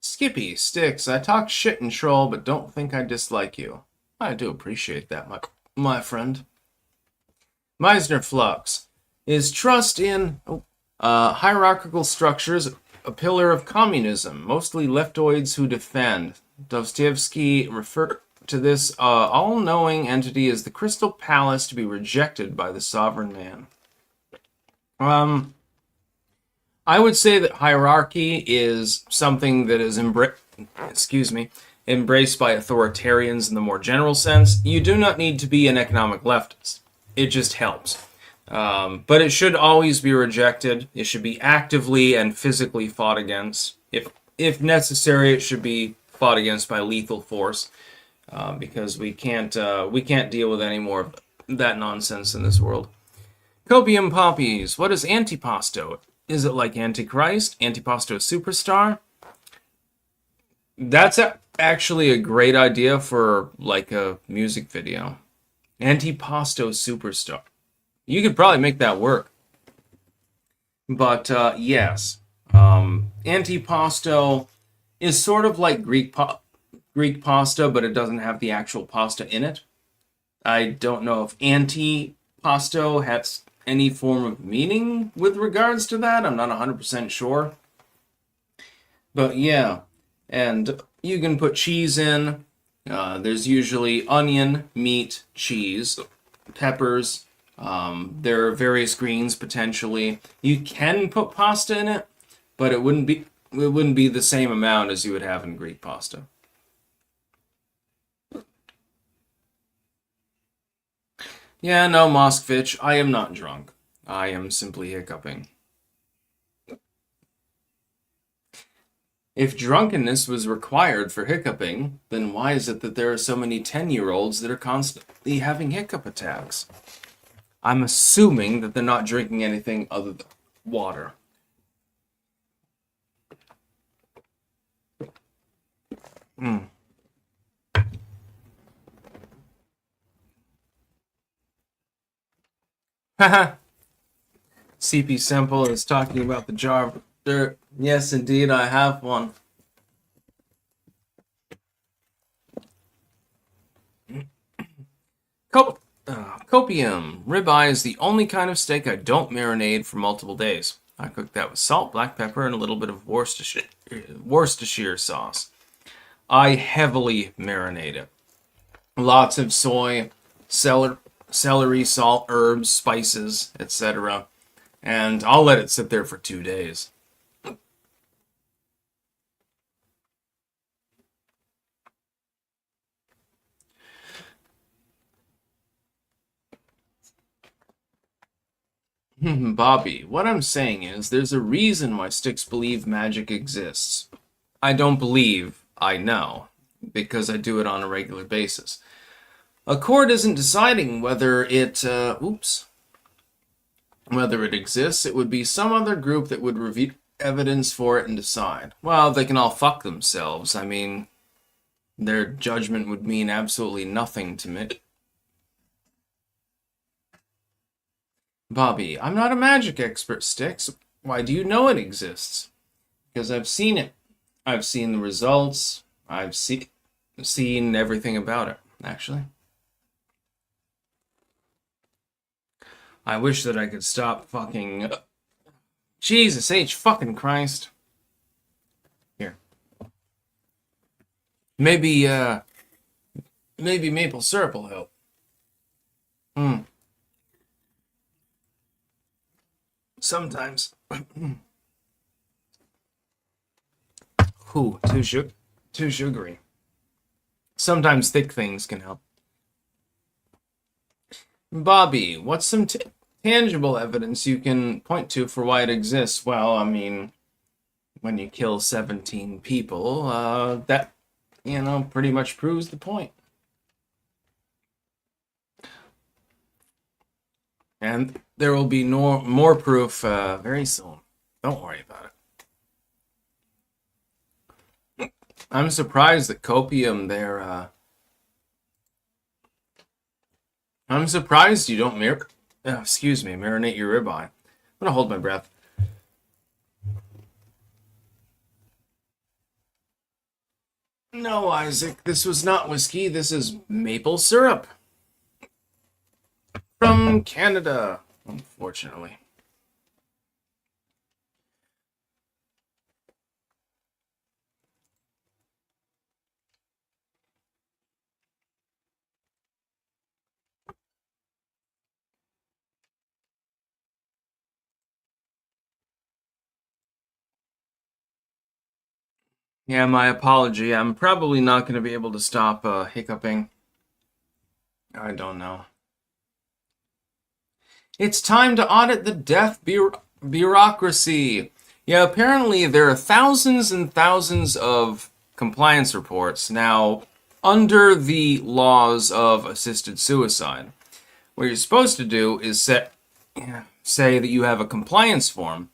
Skippy, Sticks, I talk shit and troll, but don't think I dislike you. I do appreciate that, my friend. Meisner Flux. Is trust in hierarchical structures a pillar of communism? Mostly leftoids who defend. Dostoevsky referred to this all-knowing entity as the Crystal Palace to be rejected by the sovereign man. I would say that hierarchy is something that is embraced by authoritarians in the more general sense. You do not need to be an economic leftist. It just helps. But it should always be rejected. It should be actively and physically fought against. If necessary, it should be fought against by lethal force, because we can't deal with any more of that nonsense in this world. Copium poppies. What is antipasto? Is it like Antichrist? Antipasto superstar? That's actually a great idea for like a music video. Antipasto superstar. You could probably make that work. But yes, antipasto is sort of like Greek pasta, but it doesn't have the actual pasta in it. I don't know if antipasto has any form of meaning with regards to that. I'm not 100% sure. But yeah, and you can put cheese in. There's usually onion, meat, cheese, peppers. There are various greens potentially. You can put pasta in it, but it wouldn't be the same amount as you would have in Greek pasta. Yeah, no, Moskvich, I am not drunk. I am simply hiccuping. If drunkenness was required for hiccuping, then why is it that there are so many 10-year-olds that are constantly having hiccup attacks? I'm assuming that they're not drinking anything other than water. Haha. CP Simple is talking about the jar of dirt. Yes, indeed, I have one. Copium. Ribeye is the only kind of steak I don't marinate for multiple days. I cook that with salt, black pepper, and a little bit of Worcestershire sauce. I heavily marinate it. Lots of soy, celery, salt, herbs, spices, etc. And I'll let it sit there for 2 days. Bobby, what I'm saying is there's a reason why sticks believe magic exists. I don't believe, I know, because I do it on a regular basis. A court isn't deciding whether whether it exists. It would be some other group that would review evidence for it and decide. Well, they can all fuck themselves. I mean, their judgment would mean absolutely nothing to me. Bobby, I'm not a magic expert, Sticks. Why do you know it exists? Because I've seen it. I've seen the results. I've seen everything about it, actually. I wish that I could stop fucking... Jesus H. fucking Christ. Here. Maybe maple syrup will help. Sometimes. Ooh, too sugary. Sometimes thick things can help. Bobby, what's some tangible evidence you can point to for why it exists? Well, I mean, when you kill 17 people, that, pretty much proves the point. And there will be more proof very soon. Don't worry about it. I'm surprised that copium there. I'm surprised you don't marinate your ribeye. I'm gonna hold my breath. No, Isaac, this was not whiskey. This is maple syrup from Canada, unfortunately. Yeah, my apology. I'm probably not going to be able to stop hiccuping. I don't know. It's time to audit the death bureaucracy. Yeah, apparently there are thousands and thousands of compliance reports now under the laws of assisted suicide. What you're supposed to do is say that you have a compliance form,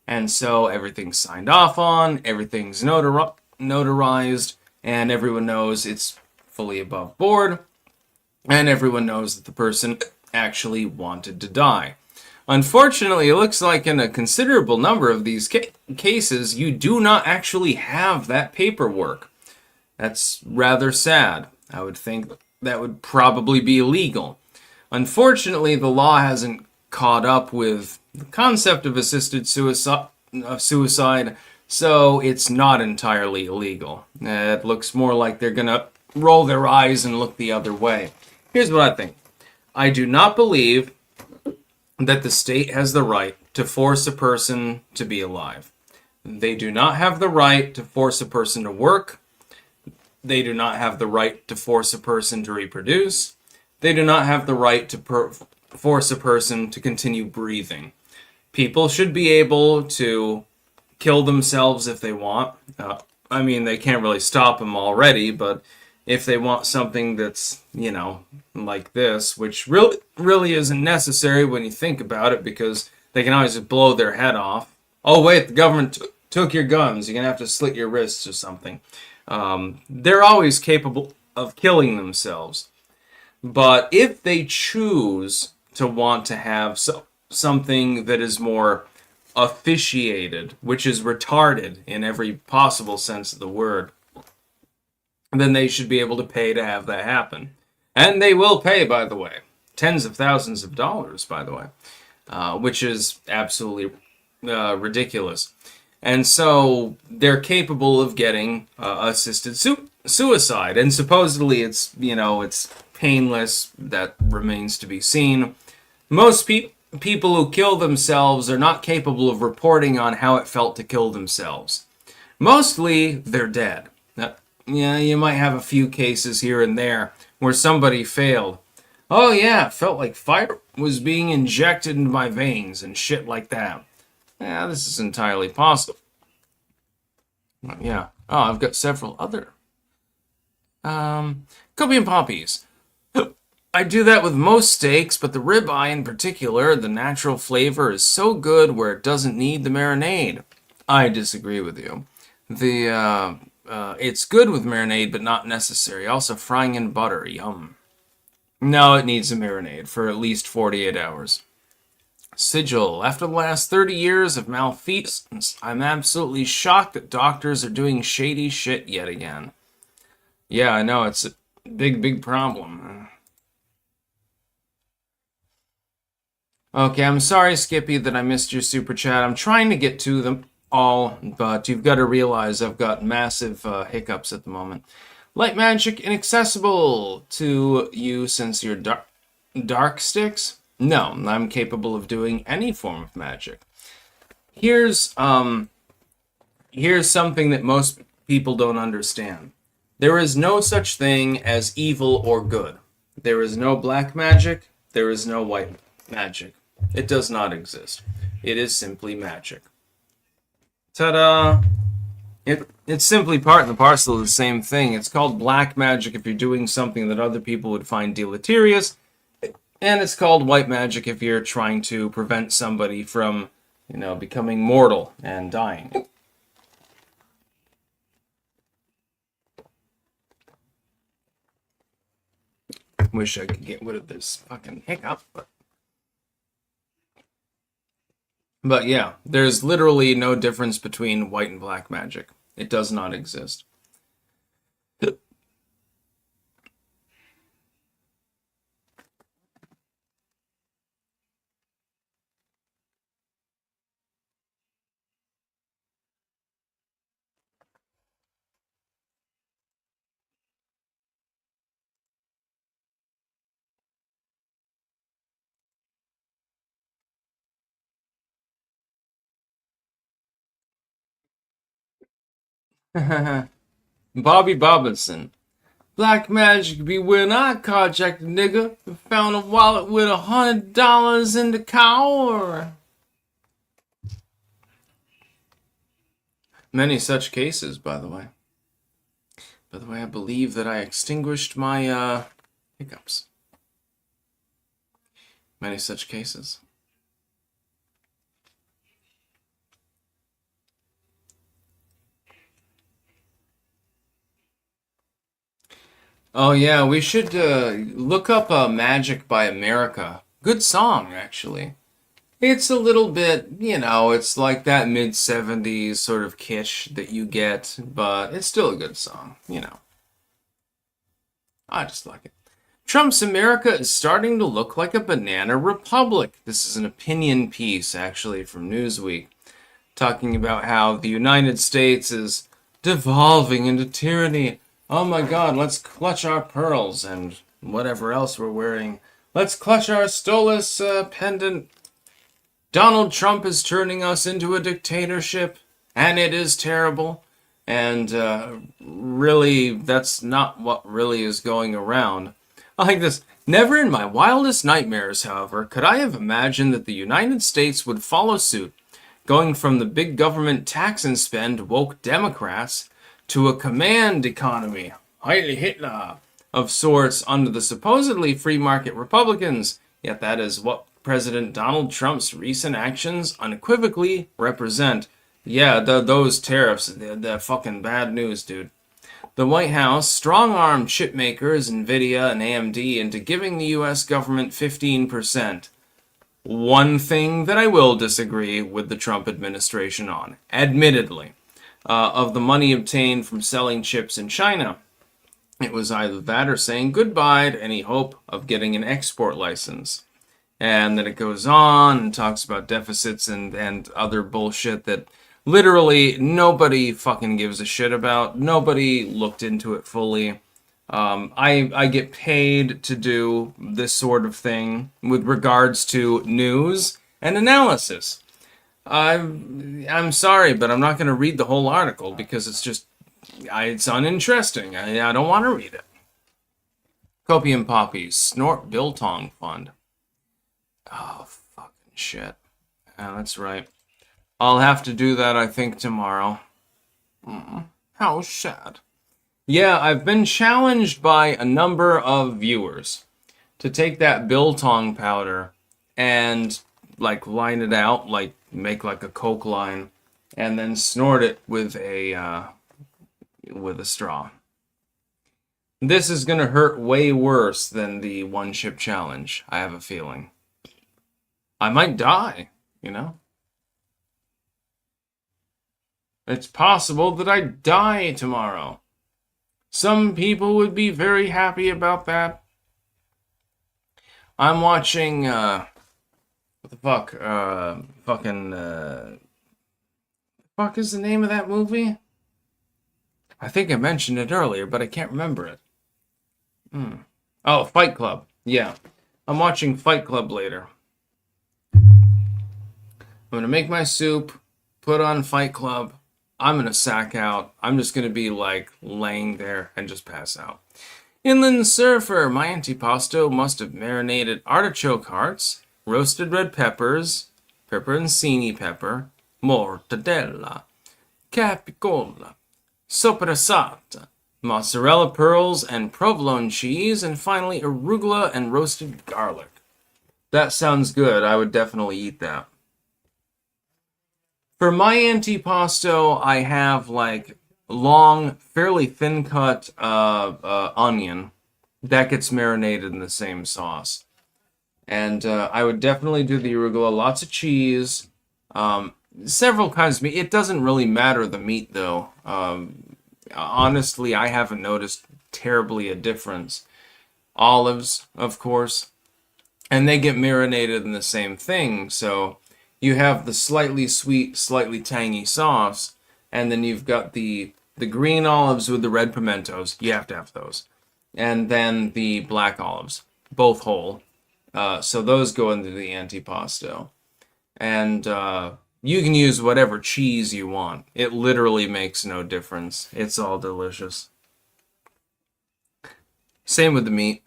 and so everything's signed off on, everything's notarized, and everyone knows it's fully above board, and everyone knows that the person actually wanted to die. Unfortunately, it looks like in a considerable number of these cases, you do not actually have that paperwork. That's rather sad. I would think that would probably be illegal. Unfortunately, the law hasn't caught up with the concept of assisted suicide, so it's not entirely illegal. It looks more like they're gonna roll their eyes and look the other way. Here's what I think. I do not believe that the state has the right to force a person to be alive. They do not have the right to force a person to work. They do not have the right to force a person to reproduce. They do not have the right to force a person to continue breathing. People should be able to kill themselves if they want. I mean, they can't really stop them already, but if they want something that's, like this, which really isn't necessary when you think about it, because they can always just blow their head off. Oh, wait, the government took your guns. You're going to have to slit your wrists or something. They're always capable of killing themselves. But if they choose to want to have something that is more officiated, which is retarded in every possible sense of the word, then they should be able to pay to have that happen. And they will pay, by the way. Tens of thousands of dollars, by the way, which is absolutely ridiculous. And so they're capable of getting assisted suicide. And supposedly it's painless. That remains to be seen. Most people who kill themselves are not capable of reporting on how it felt to kill themselves. Mostly, they're dead. Yeah, you might have a few cases here and there where somebody failed. Oh yeah, felt like fire was being injected into my veins and shit like that. Yeah, this is entirely possible. Yeah. Oh, I've got several other. Copium poppies. I do that with most steaks, but the ribeye in particular, the natural flavor is so good where it doesn't need the marinade. I disagree with you. It's good with marinade, but not necessary. Also, frying in butter, yum. No, it needs a marinade for at least 48 hours. Sigil. After the last 30 years of malfeasance, I'm absolutely shocked that doctors are doing shady shit yet again. Yeah, I know, it's a big problem. Okay, I'm sorry, Skippy, that I missed your super chat. I'm trying to get to them all, but you've got to realize I've got massive hiccups at the moment. Light magic inaccessible to you since you're dark sticks? No, I'm capable of doing any form of magic. Here's something that most people don't understand. There is no such thing as evil or good. There is no black magic. There is no white magic. It does not exist. It is simply magic. Ta-da! It's simply part and parcel of the same thing. It's called black magic if you're doing something that other people would find deleterious, and it's called white magic if you're trying to prevent somebody from, becoming mortal and dying. Wish I could get rid of this fucking hiccup, but yeah, there's literally no difference between white and black magic. It does not exist. Bobby Robinson. Black magic be when I carjacked a nigga and found a wallet with $100 in the car. Many such cases, by the way. By the way, I believe that I extinguished my hiccups. Many such cases. Oh yeah, we should look up Magic by America. Good song, actually. It's a little bit, it's like that mid-70s sort of kitsch that you get, but it's still a good song. I just like it. Trump's America is starting to look like a banana republic. This is an opinion piece, actually, from Newsweek, talking about how the United States is devolving into tyranny. Oh my god, let's clutch our pearls and whatever else we're wearing. Let's clutch our Stolas pendant. Donald Trump is turning us into a dictatorship, and it is terrible. And really, that's not what really is going around. I like this. Never in my wildest nightmares, however, could I have imagined that the United States would follow suit, going from the big government tax and spend woke Democrats to a command economy, Heil Hitler, of sorts under the supposedly free market Republicans. Yet that is what President Donald Trump's recent actions unequivocally represent. Yeah, those tariffs, they're fucking bad news, dude. The White House strong-armed chip makers, NVIDIA and AMD, into giving the U.S. government 15%. One thing that I will disagree with the Trump administration on, admittedly, of the money obtained from selling chips in China. It was either that or saying goodbye to any hope of getting an export license. And then it goes on and talks about deficits and other bullshit that literally nobody fucking gives a shit about. Nobody looked into it fully. I get paid to do this sort of thing with regards to news and analysis. I'm sorry, but I'm not going to read the whole article because it's uninteresting. I don't want to read it. Copium poppies, snort Biltong fund. Oh, fucking shit. Yeah, that's right. I'll have to do that, I think, tomorrow. How sad. Yeah, I've been challenged by a number of viewers to take that Biltong powder and, line it out, make a Coke line, and then snort it with a straw. This is gonna hurt way worse than the one chip challenge, I have a feeling. I might die, It's possible that I die tomorrow. Some people would be very happy about that. I'm watching, what the fuck, fuck is the name of that movie? I think I mentioned it earlier, but I can't remember it. Oh, Fight Club. Yeah. I'm watching Fight Club later. I'm gonna make my soup, put on Fight Club. I'm gonna sack out. I'm just gonna be laying there and just pass out. Inland Surfer, my antipasto must have marinated artichoke hearts, roasted red peppers, pepperoncini pepper, mortadella, capicola, sopressata, mozzarella pearls and provolone cheese, and finally arugula and roasted garlic. That sounds good. I would definitely eat that. For my antipasto, I have long, fairly thin cut onion that gets marinated in the same sauce. And I would definitely do the arugula, lots of cheese, several kinds of meat. It doesn't really matter the meat though. Honestly, I haven't noticed terribly a difference. Olives, of course, and they get marinated in the same thing, so you have the slightly sweet, slightly tangy sauce, and then you've got the green olives with the red pimentos. You have to have those. And then the black olives, both whole. So those go into the antipasto. And You can use whatever cheese you want. It literally makes no difference. It's all delicious. Same with the meat.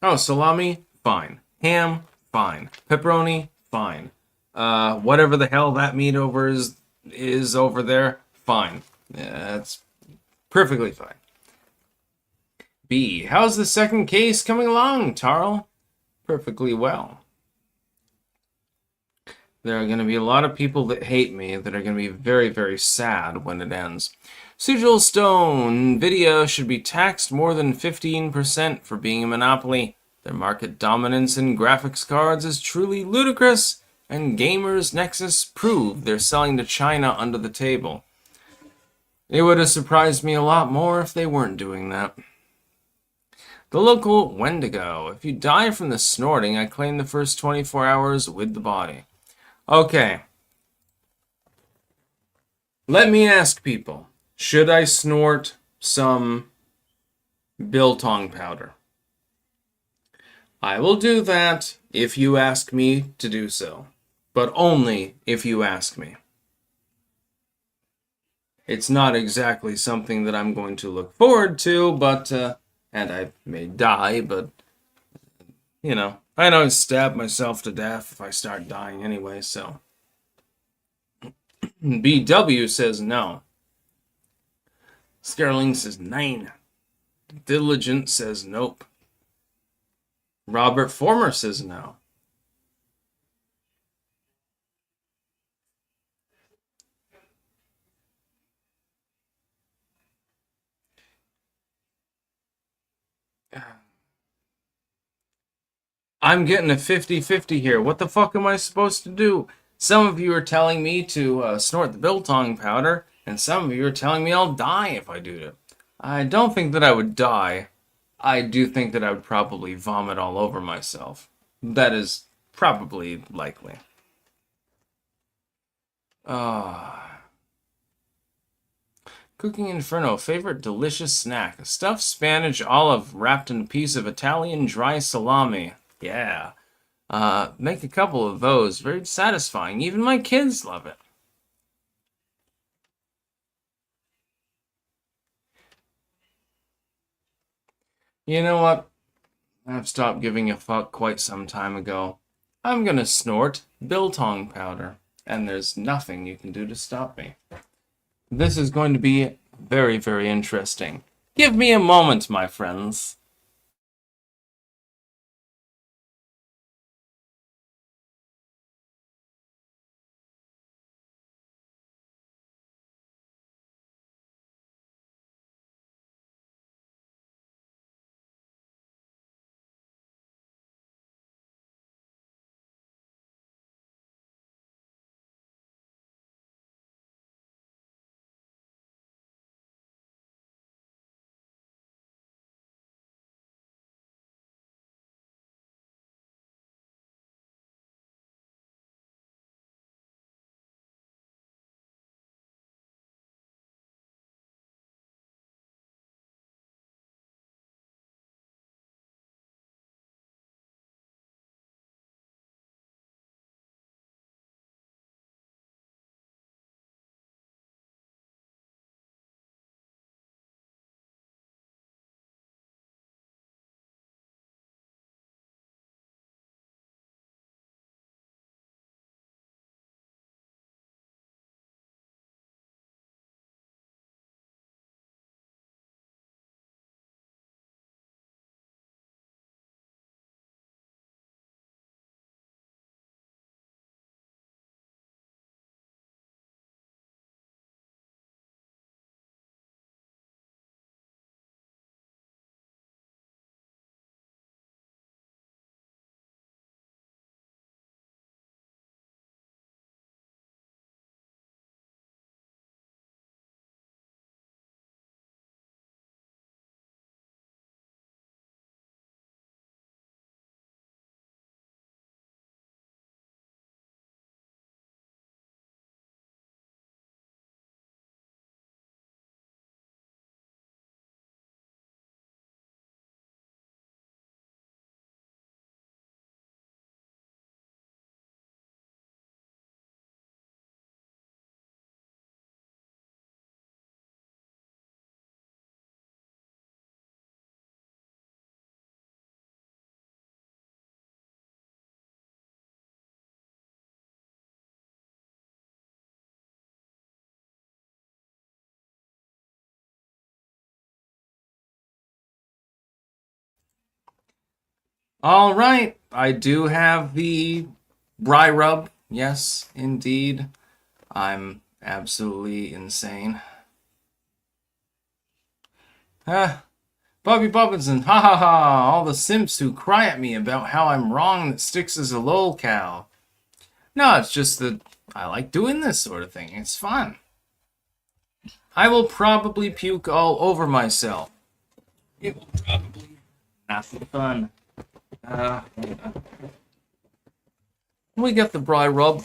Oh, salami? Fine. Ham? Fine. Pepperoni? Fine. Whatever the hell that meat is over there? Fine. Yeah, that's perfectly fine. B. How's the second case coming along, Tarl? Perfectly well. There are going to be a lot of people that hate me that are going to be very, very sad when it ends. Sigil Stone, Nvidia should be taxed more than 15% for being a monopoly. Their market dominance in graphics cards is truly ludicrous, and Gamers Nexus prove they're selling to China under the table. It would have surprised me a lot more if they weren't doing that. The local Wendigo. If you die from the snorting, I claim the first 24 hours with the body. Okay. Let me ask people, should I snort some Biltong powder? I will do that if you ask me to do so, but only if you ask me. It's not exactly something that I'm going to look forward to, but, and I may die, but, you know, I don't stab myself to death if I start dying anyway, so. BW says no. Scarling says 9. Diligent says nope. Robert Former says no. I'm getting a 50-50 here. What the fuck am I supposed to do? Some of you are telling me to snort the Biltong powder, and some of you are telling me I'll die if I do it. I don't think that I would die. I do think that I would probably vomit all over myself. That is probably likely. Cooking Inferno, favorite delicious snack. A stuffed Spanish olive wrapped in a piece of Italian dry salami. Yeah. Make a couple of those. Very satisfying. Even my kids love it. You know what? I've stopped giving a fuck quite some time ago. I'm gonna snort Biltong powder, and there's nothing you can do to stop me. This is going to be very, very interesting. Give me a moment, my friends. All right, I do have the Bry Rub. Yes, indeed. I'm absolutely insane. Ah, Bobby Bobbinson, ha ha ha! All the simps who cry at me about how I'm wrong that Styx is a lol cow. No, it's just that I like doing this sort of thing. It's fun. I will probably puke all over myself. It will probably not be fun. We got the Bry Rub.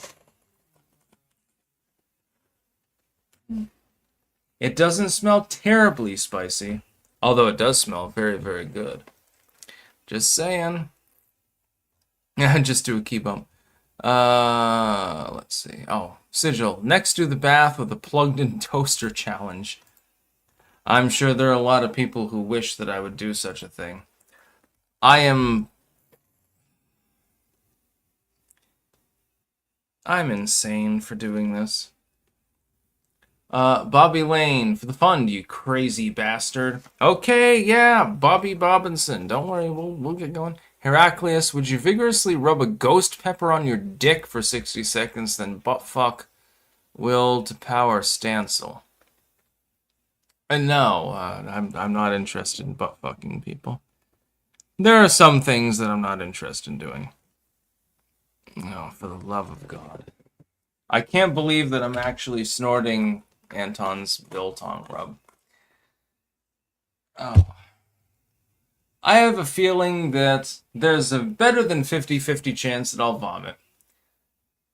It doesn't smell terribly spicy, although it does smell very, very good. Just saying. Yeah, just do a key bump. Let's see. Oh, Sigil. Next to the bath with a plugged-in toaster challenge. I'm sure there are a lot of people who wish that I would do such a thing. I'm insane for doing this. Bobby Lane, for the fund, you crazy bastard. Okay, yeah, Bobby Bobbinson. Don't worry, we'll get going. Heraclius, would you vigorously rub a ghost pepper on your dick for 60 seconds, then buttfuck Will to power Stancil? And no, I'm not interested in buttfucking people. There are some things that I'm not interested in doing. No, for the love of God. I can't believe that I'm actually snorting Anton's Biltong rub. Oh. I have a feeling that there's a better than 50-50 chance that I'll vomit.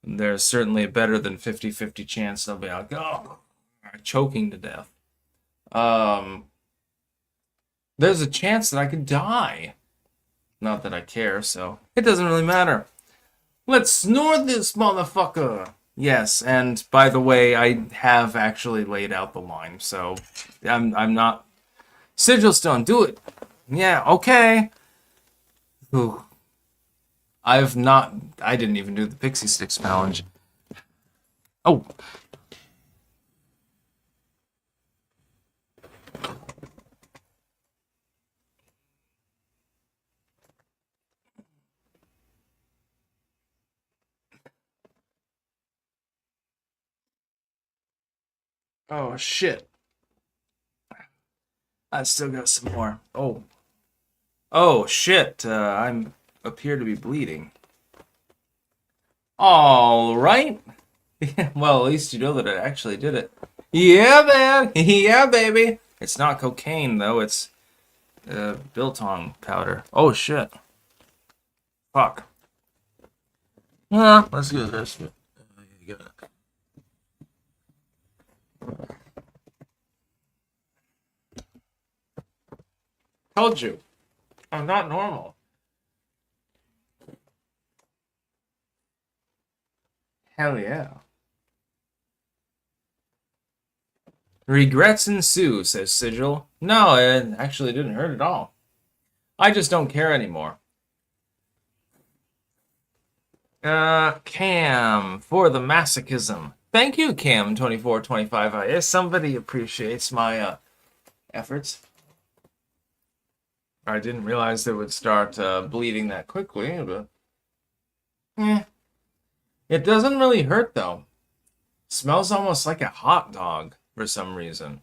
There's certainly a better than 50-50 chance that I'll be like, oh, choking to death. There's a chance that I could die. Not that I care, so it doesn't really matter. Let's snort this motherfucker. Yes, and by the way, I have actually laid out the line, so I'm not. Sigil Stone, do it. Yeah, okay. Ooh. I didn't even do the Pixie Sticks challenge. Oh. Oh, shit. I still got some more. Oh. Oh, shit. I appear to be bleeding. All right. Well, at least you know that I actually did it. Yeah, man. Yeah, baby. It's not cocaine, though. It's Biltong powder. Oh, shit. Fuck. Well, let's do this. Told you. I'm not normal. Hell yeah. Regrets ensue, says Sigil. No, it actually didn't hurt at all. I just don't care anymore. Cam, for the masochism. Thank you, Cam2425. If somebody appreciates my efforts. I didn't realize they would start bleeding that quickly, but it doesn't really hurt though. Smells almost like a hot dog for some reason.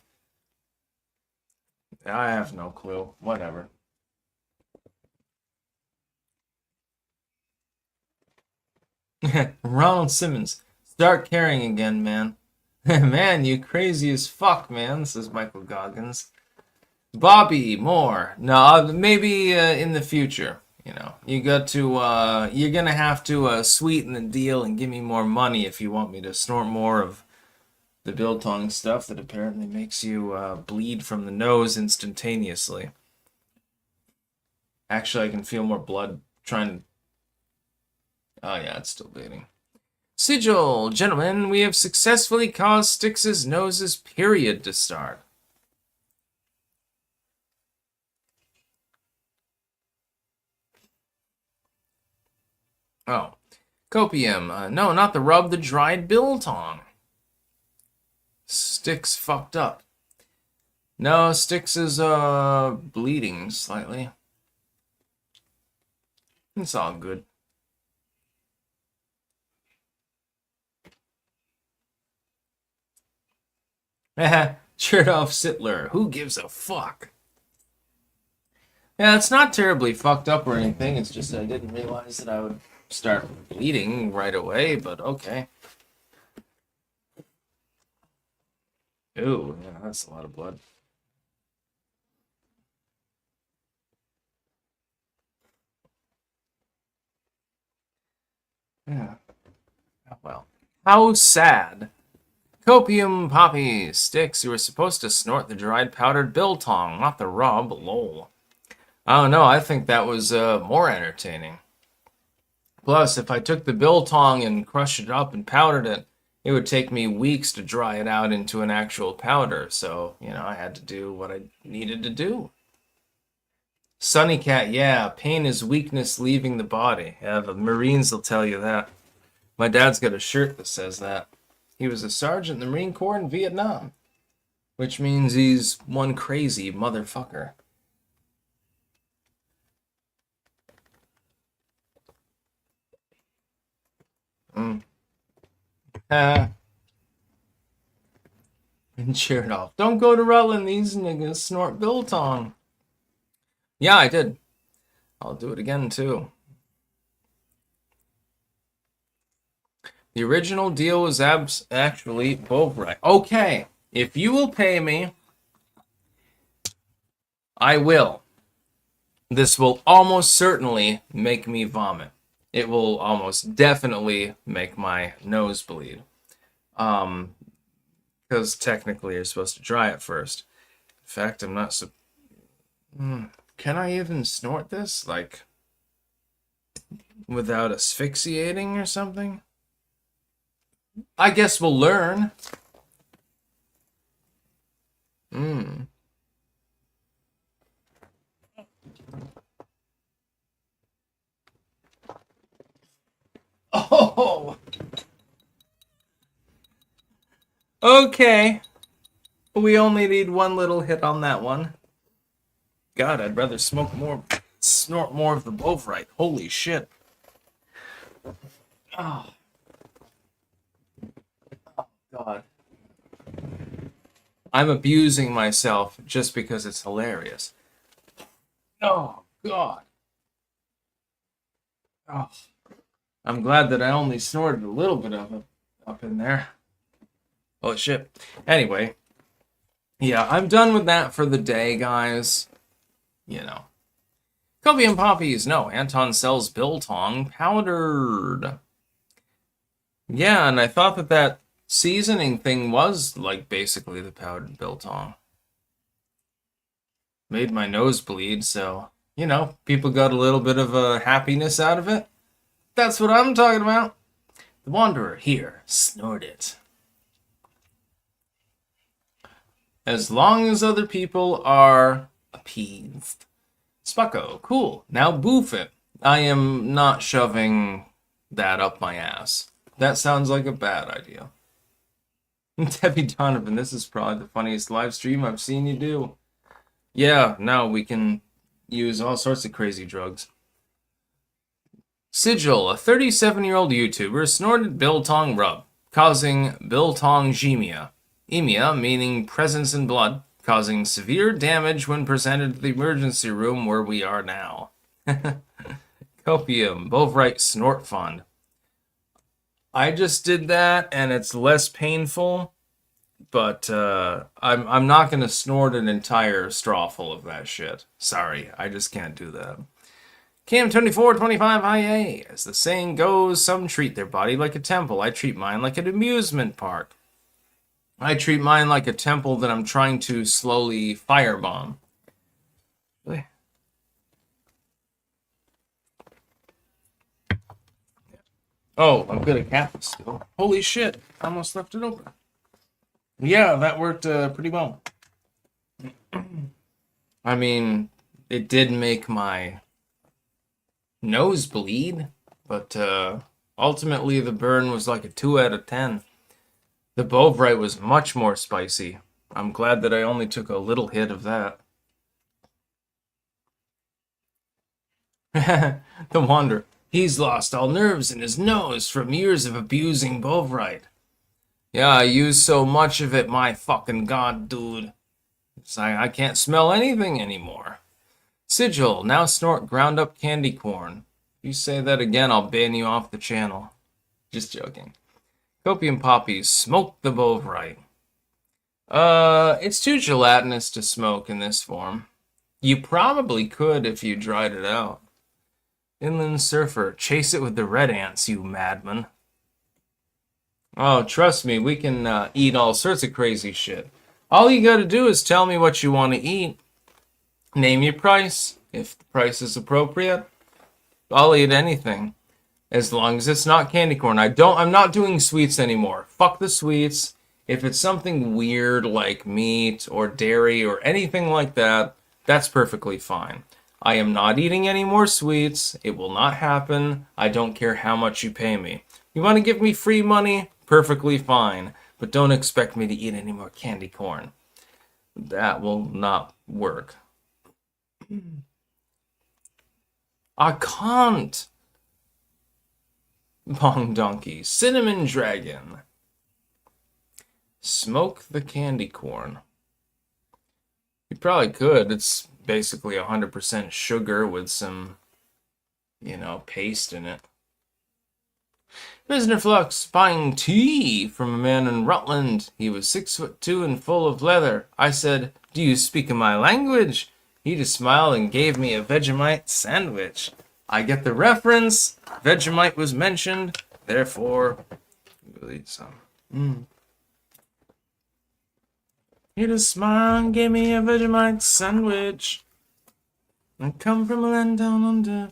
I have no clue. Whatever. Ronald Simmons, start caring again, man. Man, you crazy as fuck, man. This is Michael Goggins. Bobby, more. No, maybe in the future. You know, you're gonna have to sweeten the deal and give me more money if you want me to snort more of the Biltong stuff that apparently makes you bleed from the nose instantaneously. Actually, I can feel more blood trying to... Oh yeah, it's still bleeding. Sigil, gentlemen, we have successfully caused Styx's nose's period to start. Oh. Copium. No, not the rub, the dried Biltong. Styx fucked up. No, Styx is bleeding slightly. It's all good. Shirt off Sittler. Who gives a fuck? Yeah, it's not terribly fucked up or anything. It's just I didn't realize that I would start bleeding right away, but okay. Ooh, yeah, that's a lot of blood. Yeah. Oh, well. How sad. Copium poppy sticks. You were supposed to snort the dried powdered biltong, not the rub. Lol. I don't know. I think that was more entertaining. Plus, if I took the biltong and crushed it up and powdered it, it would take me weeks to dry it out into an actual powder. So, I had to do what I needed to do. Sunny Cat, yeah, pain is weakness leaving the body. Yeah, the Marines will tell you that. My dad's got a shirt that says that. He was a sergeant in the Marine Corps in Vietnam, which means he's one crazy motherfucker. And cheered off. Don't go to Rutland, these niggas snort biltong. Yeah, I did. I'll do it again, too. The original deal was actually both right. Okay, if you will pay me, I will. This will almost certainly make me vomit. It will almost definitely make my nose bleed. Because technically you're supposed to dry it first. In fact, I'm not Can I even snort this? Like, without asphyxiating or something? I guess we'll learn. Oh! Okay. We only need one little hit on that one. God, I'd rather snort more of the Bovrite. Holy shit. Oh. Oh, God. I'm abusing myself just because it's hilarious. Oh, God. Oh. I'm glad that I only snorted a little bit of it up in there. Oh, shit. Anyway. Yeah, I'm done with that for the day, guys. Coffee and poppies. No, Anton sells biltong powdered. Yeah, and I thought that seasoning thing was like basically the powdered biltong. Made my nose bleed, so, people got a little bit of a happiness out of it. That's what I'm talking about. The Wanderer, here, snort it. As long as other people are appeased. Spucko, cool. Now boof it. I am not shoving that up my ass. That sounds like a bad idea. Debbie Donovan, this is probably the funniest live stream I've seen you do. Yeah, now we can use all sorts of crazy drugs. Sigil, a 37-year-old YouTuber, snorted biltong rub, causing biltongemia. Emia, meaning presence in blood, causing severe damage when presented to the emergency room where we are now. Copium, Bovrite snort fund. I just did that, and it's less painful, but I'm not going to snort an entire straw full of that shit. Sorry, I just can't do that. Cam2425IA, as the saying goes, some treat their body like a temple. I treat mine like an amusement park. I treat mine like a temple that I'm trying to slowly firebomb. Oh, I've got a cap still. Holy shit, I almost left it open. Yeah, that worked pretty well. I mean, it did make my nose bleed, but ultimately the burn was like a 2 out of 10. The Bovrite was much more spicy. I'm glad that I only took a little hit of that. The Wanderer. He's lost all nerves in his nose from years of abusing Bovrite. Yeah, I use so much of it, my fucking god, dude. It's like I can't smell anything anymore. Sigil, now snort ground up candy corn. If you say that again, I'll ban you off the channel. Just joking. Copium poppies, smoke the Bovrite. It's too gelatinous to smoke in this form. You probably could if you dried it out. Inland surfer, chase it with the red ants, you madman. Oh, trust me, we can eat all sorts of crazy shit. All you gotta do is tell me what you want to eat. Name your price. If the price is appropriate, I'll eat anything. As long as it's not candy corn. I'm not doing sweets anymore. Fuck the sweets. If it's something weird like meat or dairy or anything like that, that's perfectly fine. I am not eating any more sweets. It will not happen. I don't care how much you pay me. You want to give me free money? Perfectly fine. But don't expect me to eat any more candy corn. That will not work. I can't. Bong donkey. Cinnamon dragon. Smoke the candy corn. You probably could. It's basically 100% sugar with some, paste in it. Prisoner Flux buying tea from a man in Rutland. He was 6'2" and full of leather. I said, "Do you speak my language?" He just smiled and gave me a Vegemite sandwich. I get the reference. Vegemite was mentioned. Therefore, we'll eat some. He just smiled and gave me a Vegemite sandwich. I come from a land down under.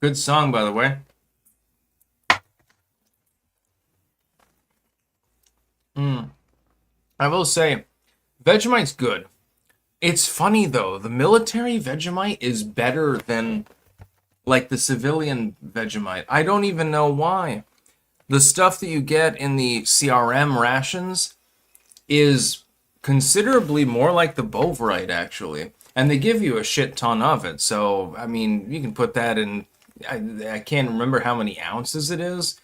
Good song, by the way. I will say, Vegemite's good. It's funny, though. The military Vegemite is better than, the civilian Vegemite. I don't even know why. The stuff that you get in the CRM rations is considerably more like the Bovrite, actually. And they give you a shit ton of it. So, you can put that in... I can't remember how many ounces it is.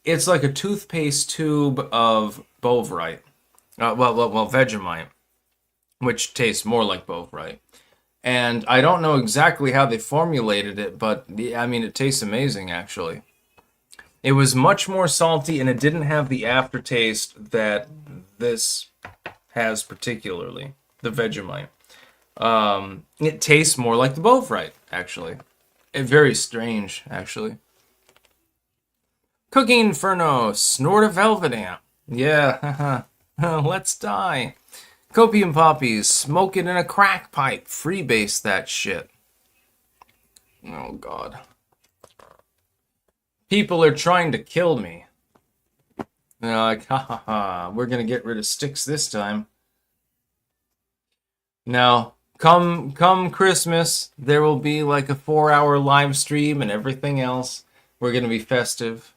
It's like a toothpaste tube of Bovrite. Vegemite. Which tastes more like Bovrite. And I don't know exactly how they formulated it, but, it tastes amazing, actually. It was much more salty, and it didn't have the aftertaste that this has particularly, the Vegemite. It tastes more like the Bovrite, actually. Very strange, actually. Cooking Inferno, snort a velvet ant. Yeah, let's die. Copium poppies, smoke it in a crack pipe. Freebase that shit. Oh, God. People are trying to kill me. They're like, we're gonna get rid of sticks this time. Now, come Christmas, there will be a 4-hour live stream and everything else. We're gonna be festive.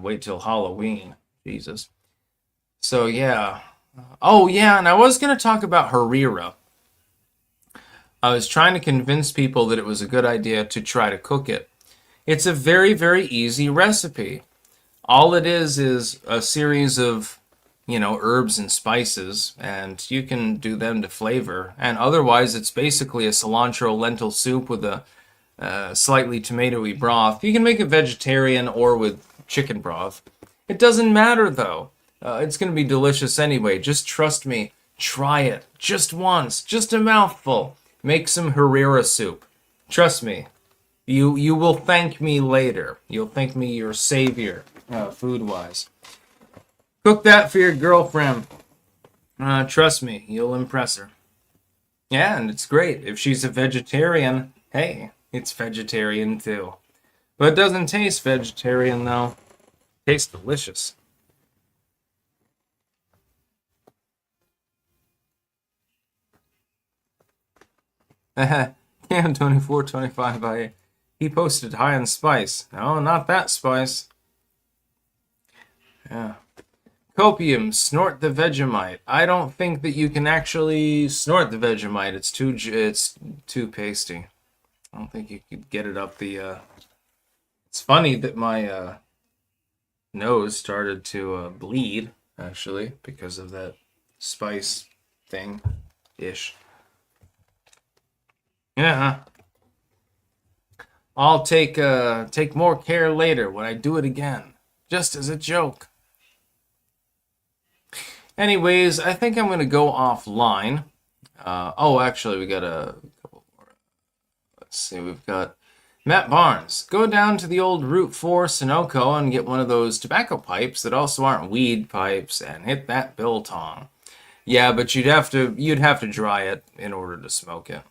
Wait till Halloween. Jesus. So, yeah. Oh, yeah, and I was going to talk about Harira. I was trying to convince people that it was a good idea to try to cook it. It's a very, very easy recipe. All it is a series of, herbs and spices, and you can do them to flavor. And otherwise, it's basically a cilantro lentil soup with a slightly tomatoey broth. You can make it vegetarian or with chicken broth. It doesn't matter, though. It's going to be delicious anyway. Just trust me. Try it. Just once. Just a mouthful. Make some Harira soup. Trust me. You will thank me later. You'll thank me your savior, food-wise. Cook that for your girlfriend. Trust me. You'll impress her. Yeah, and it's great. If she's a vegetarian, hey, it's vegetarian too. But it doesn't taste vegetarian, though. It tastes delicious. Cam 2425 he posted high on spice. No, not that spice. Yeah. Copium, snort the Vegemite. I don't think that you can actually snort the Vegemite. It's too pasty. I don't think you could get it up the... It's funny that my nose started to bleed, actually, because of that spice thing-ish. Yeah. I'll take more care later when I do it again, just as a joke. Anyways, I think I'm gonna go offline. Actually, we got a couple more. Let's see, we've got Matt Barnes. Go down to the old Route 4 Sunoco and get one of those tobacco pipes that also aren't weed pipes and hit that Biltong. Yeah, but you'd have to dry it in order to smoke it.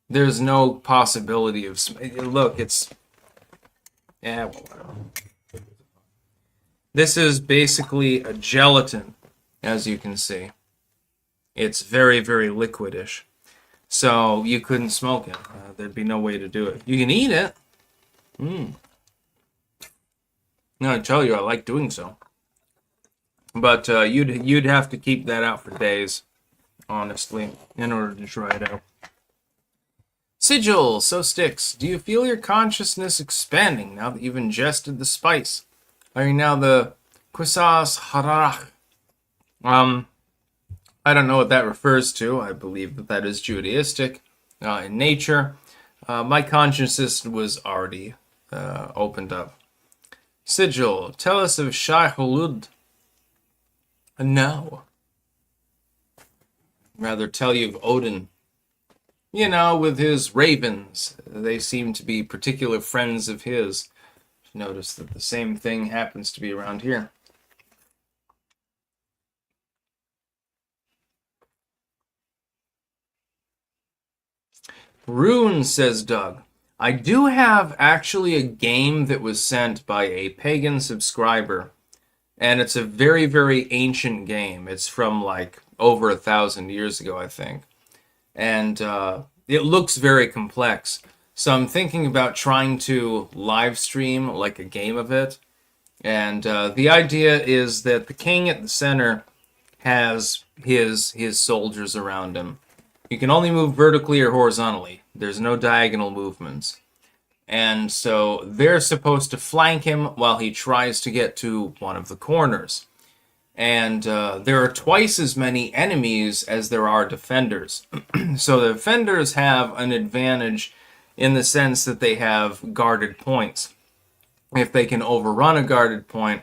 There's no possibility of look, it's whatever. This is basically a gelatin, as you can see. It's very, very liquidish. So you couldn't smoke it. There'd be no way to do it. You can eat it. No, I tell you, I like doing so. But you'd have to keep that out for days, honestly, in order to try it out. Sigil, so sticks. Do you feel your consciousness expanding now that you've ingested the spice? Are you now the Quisas Harach? I don't know what that refers to. I believe that is Judaistic in nature. My consciousness was already opened up. Sigil, tell us of Shai Hulud. No. Rather tell you of Odin. You know, with his ravens. They seem to be particular friends of his. Notice that the same thing happens to be around here. Rune, says Doug. I do have actually a game that was sent by a pagan subscriber. And it's a very, very ancient game. It's from like over 1,000 years ago, I think. And it looks very complex. So I'm thinking about trying to live stream like a game of it. And the idea is that the king at the center has his soldiers around him. You can only move vertically or horizontally. There's no diagonal movements. And so they're supposed to flank him while he tries to get to one of the corners. And there are twice as many enemies as there are defenders. So the defenders have an advantage in the sense that they have guarded points. If they can overrun a guarded point,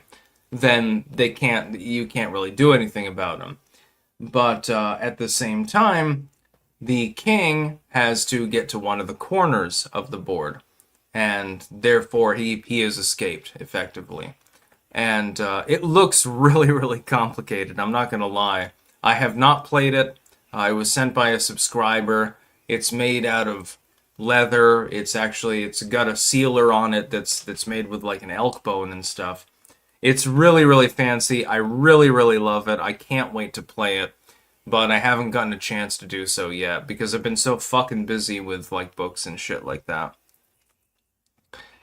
then you can't really do anything about them. But at the same time, the king has to get to one of the corners of the board, and therefore he has escaped effectively. And it looks really, really complicated. I'm not going to lie. I have not played it. It was sent by a subscriber. It's made out of leather. It's got a sealer on it that's made with like an elk bone and stuff. It's really, really fancy. I really, really love it. I can't wait to play it. But I haven't gotten a chance to do so yet because I've been so fucking busy with like books and shit like that.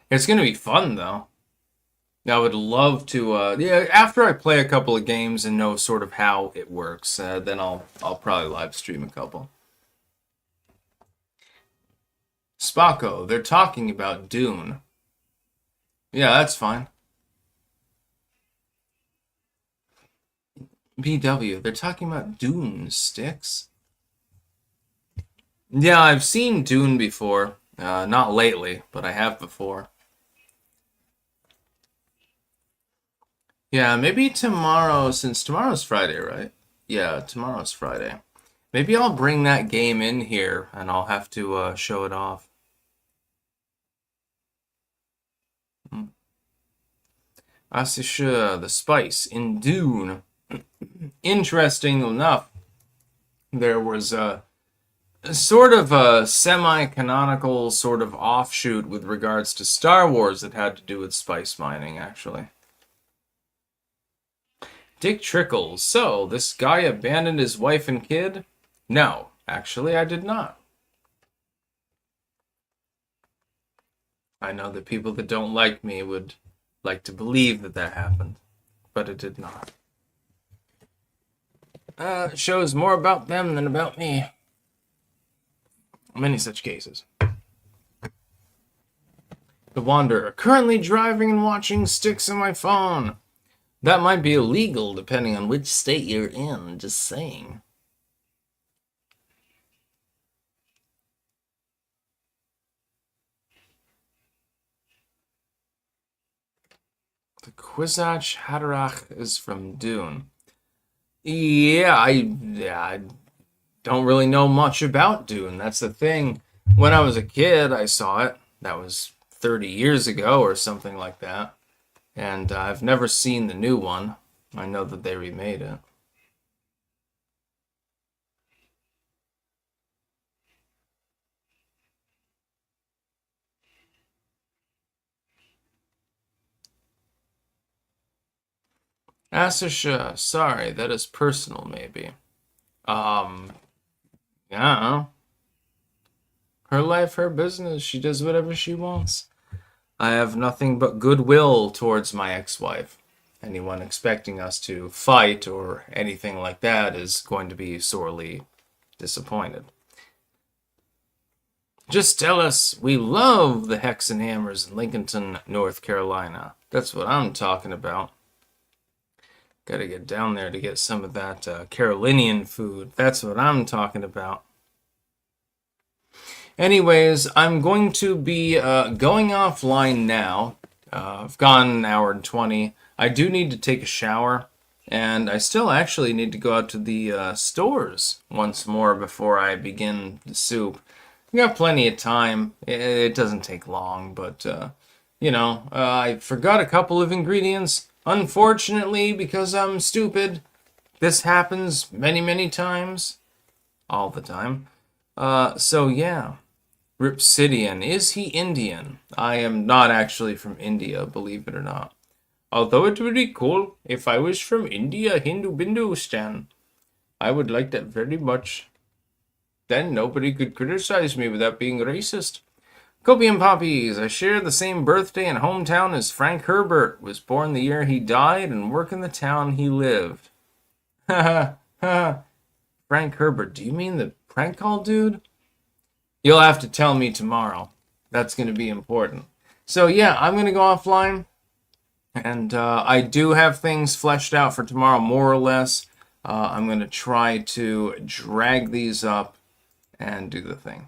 It's gonna be fun though. I would love to. After I play a couple of games and know sort of how it works, then I'll probably live stream a couple. Spocko, they're talking about Dune. Yeah, that's fine. BW, they're talking about Dune, Sticks. Yeah, I've seen Dune before. Not lately, but I have before. Yeah, maybe tomorrow, since tomorrow's Friday, right? Yeah, tomorrow's Friday. Maybe I'll bring that game in here, and I'll have to show it off. Asisha, the spice in Dune. Interesting enough, there was a sort of a semi-canonical sort of offshoot with regards to Star Wars that had to do with spice mining, actually. Dick Trickles. So, this guy abandoned his wife and kid? No, actually I did not. I know that people that don't like me would like to believe that happened, but it did not. It shows more about them than about me. Many such cases. The Wanderer. Currently driving and watching sticks on my phone. That might be illegal depending on which state you're in. Just saying. The Kwisatz Haderach is from Dune. Yeah, I don't really know much about Dune. That's the thing. When I was a kid, I saw it. That was 30 years ago or something like that. And I've never seen the new one. I know that they remade it. Asisha, sorry, that is personal, maybe. Um, yeah, her life, her business. She does whatever she wants. I have nothing but goodwill towards my ex-wife. Anyone expecting us to fight or anything like that is going to be sorely disappointed. Just tell us we love the Hex and Hammers in Lincolnton, North Carolina. That's what I'm talking about. Gotta get down there to get some of that Carolinian food. That's what I'm talking about. Anyways, I'm going to be going offline now. I've gone an hour and 20. I do need to take a shower, and I still actually need to go out to the stores once more before I begin the soup. We got plenty of time. It doesn't take long, but, I forgot a couple of ingredients. Unfortunately, because I'm stupid, this happens many, many times. All the time. So yeah. Ripsidian. Is he Indian? I am not actually from India, believe it or not. Although it would be cool if I was from India, Hindu Bindustan. I would like that very much. Then nobody could criticize me without being racist. Copium Poppies. I share the same birthday and hometown as Frank Herbert. Was born the year he died and work in the town he lived. Ha ha. Frank Herbert. Do you mean the prank call dude? You'll have to tell me tomorrow. That's going to be important. So yeah, I'm going to go offline. And I do have things fleshed out for tomorrow, more or less. I'm going to try to drag these up and do the thing.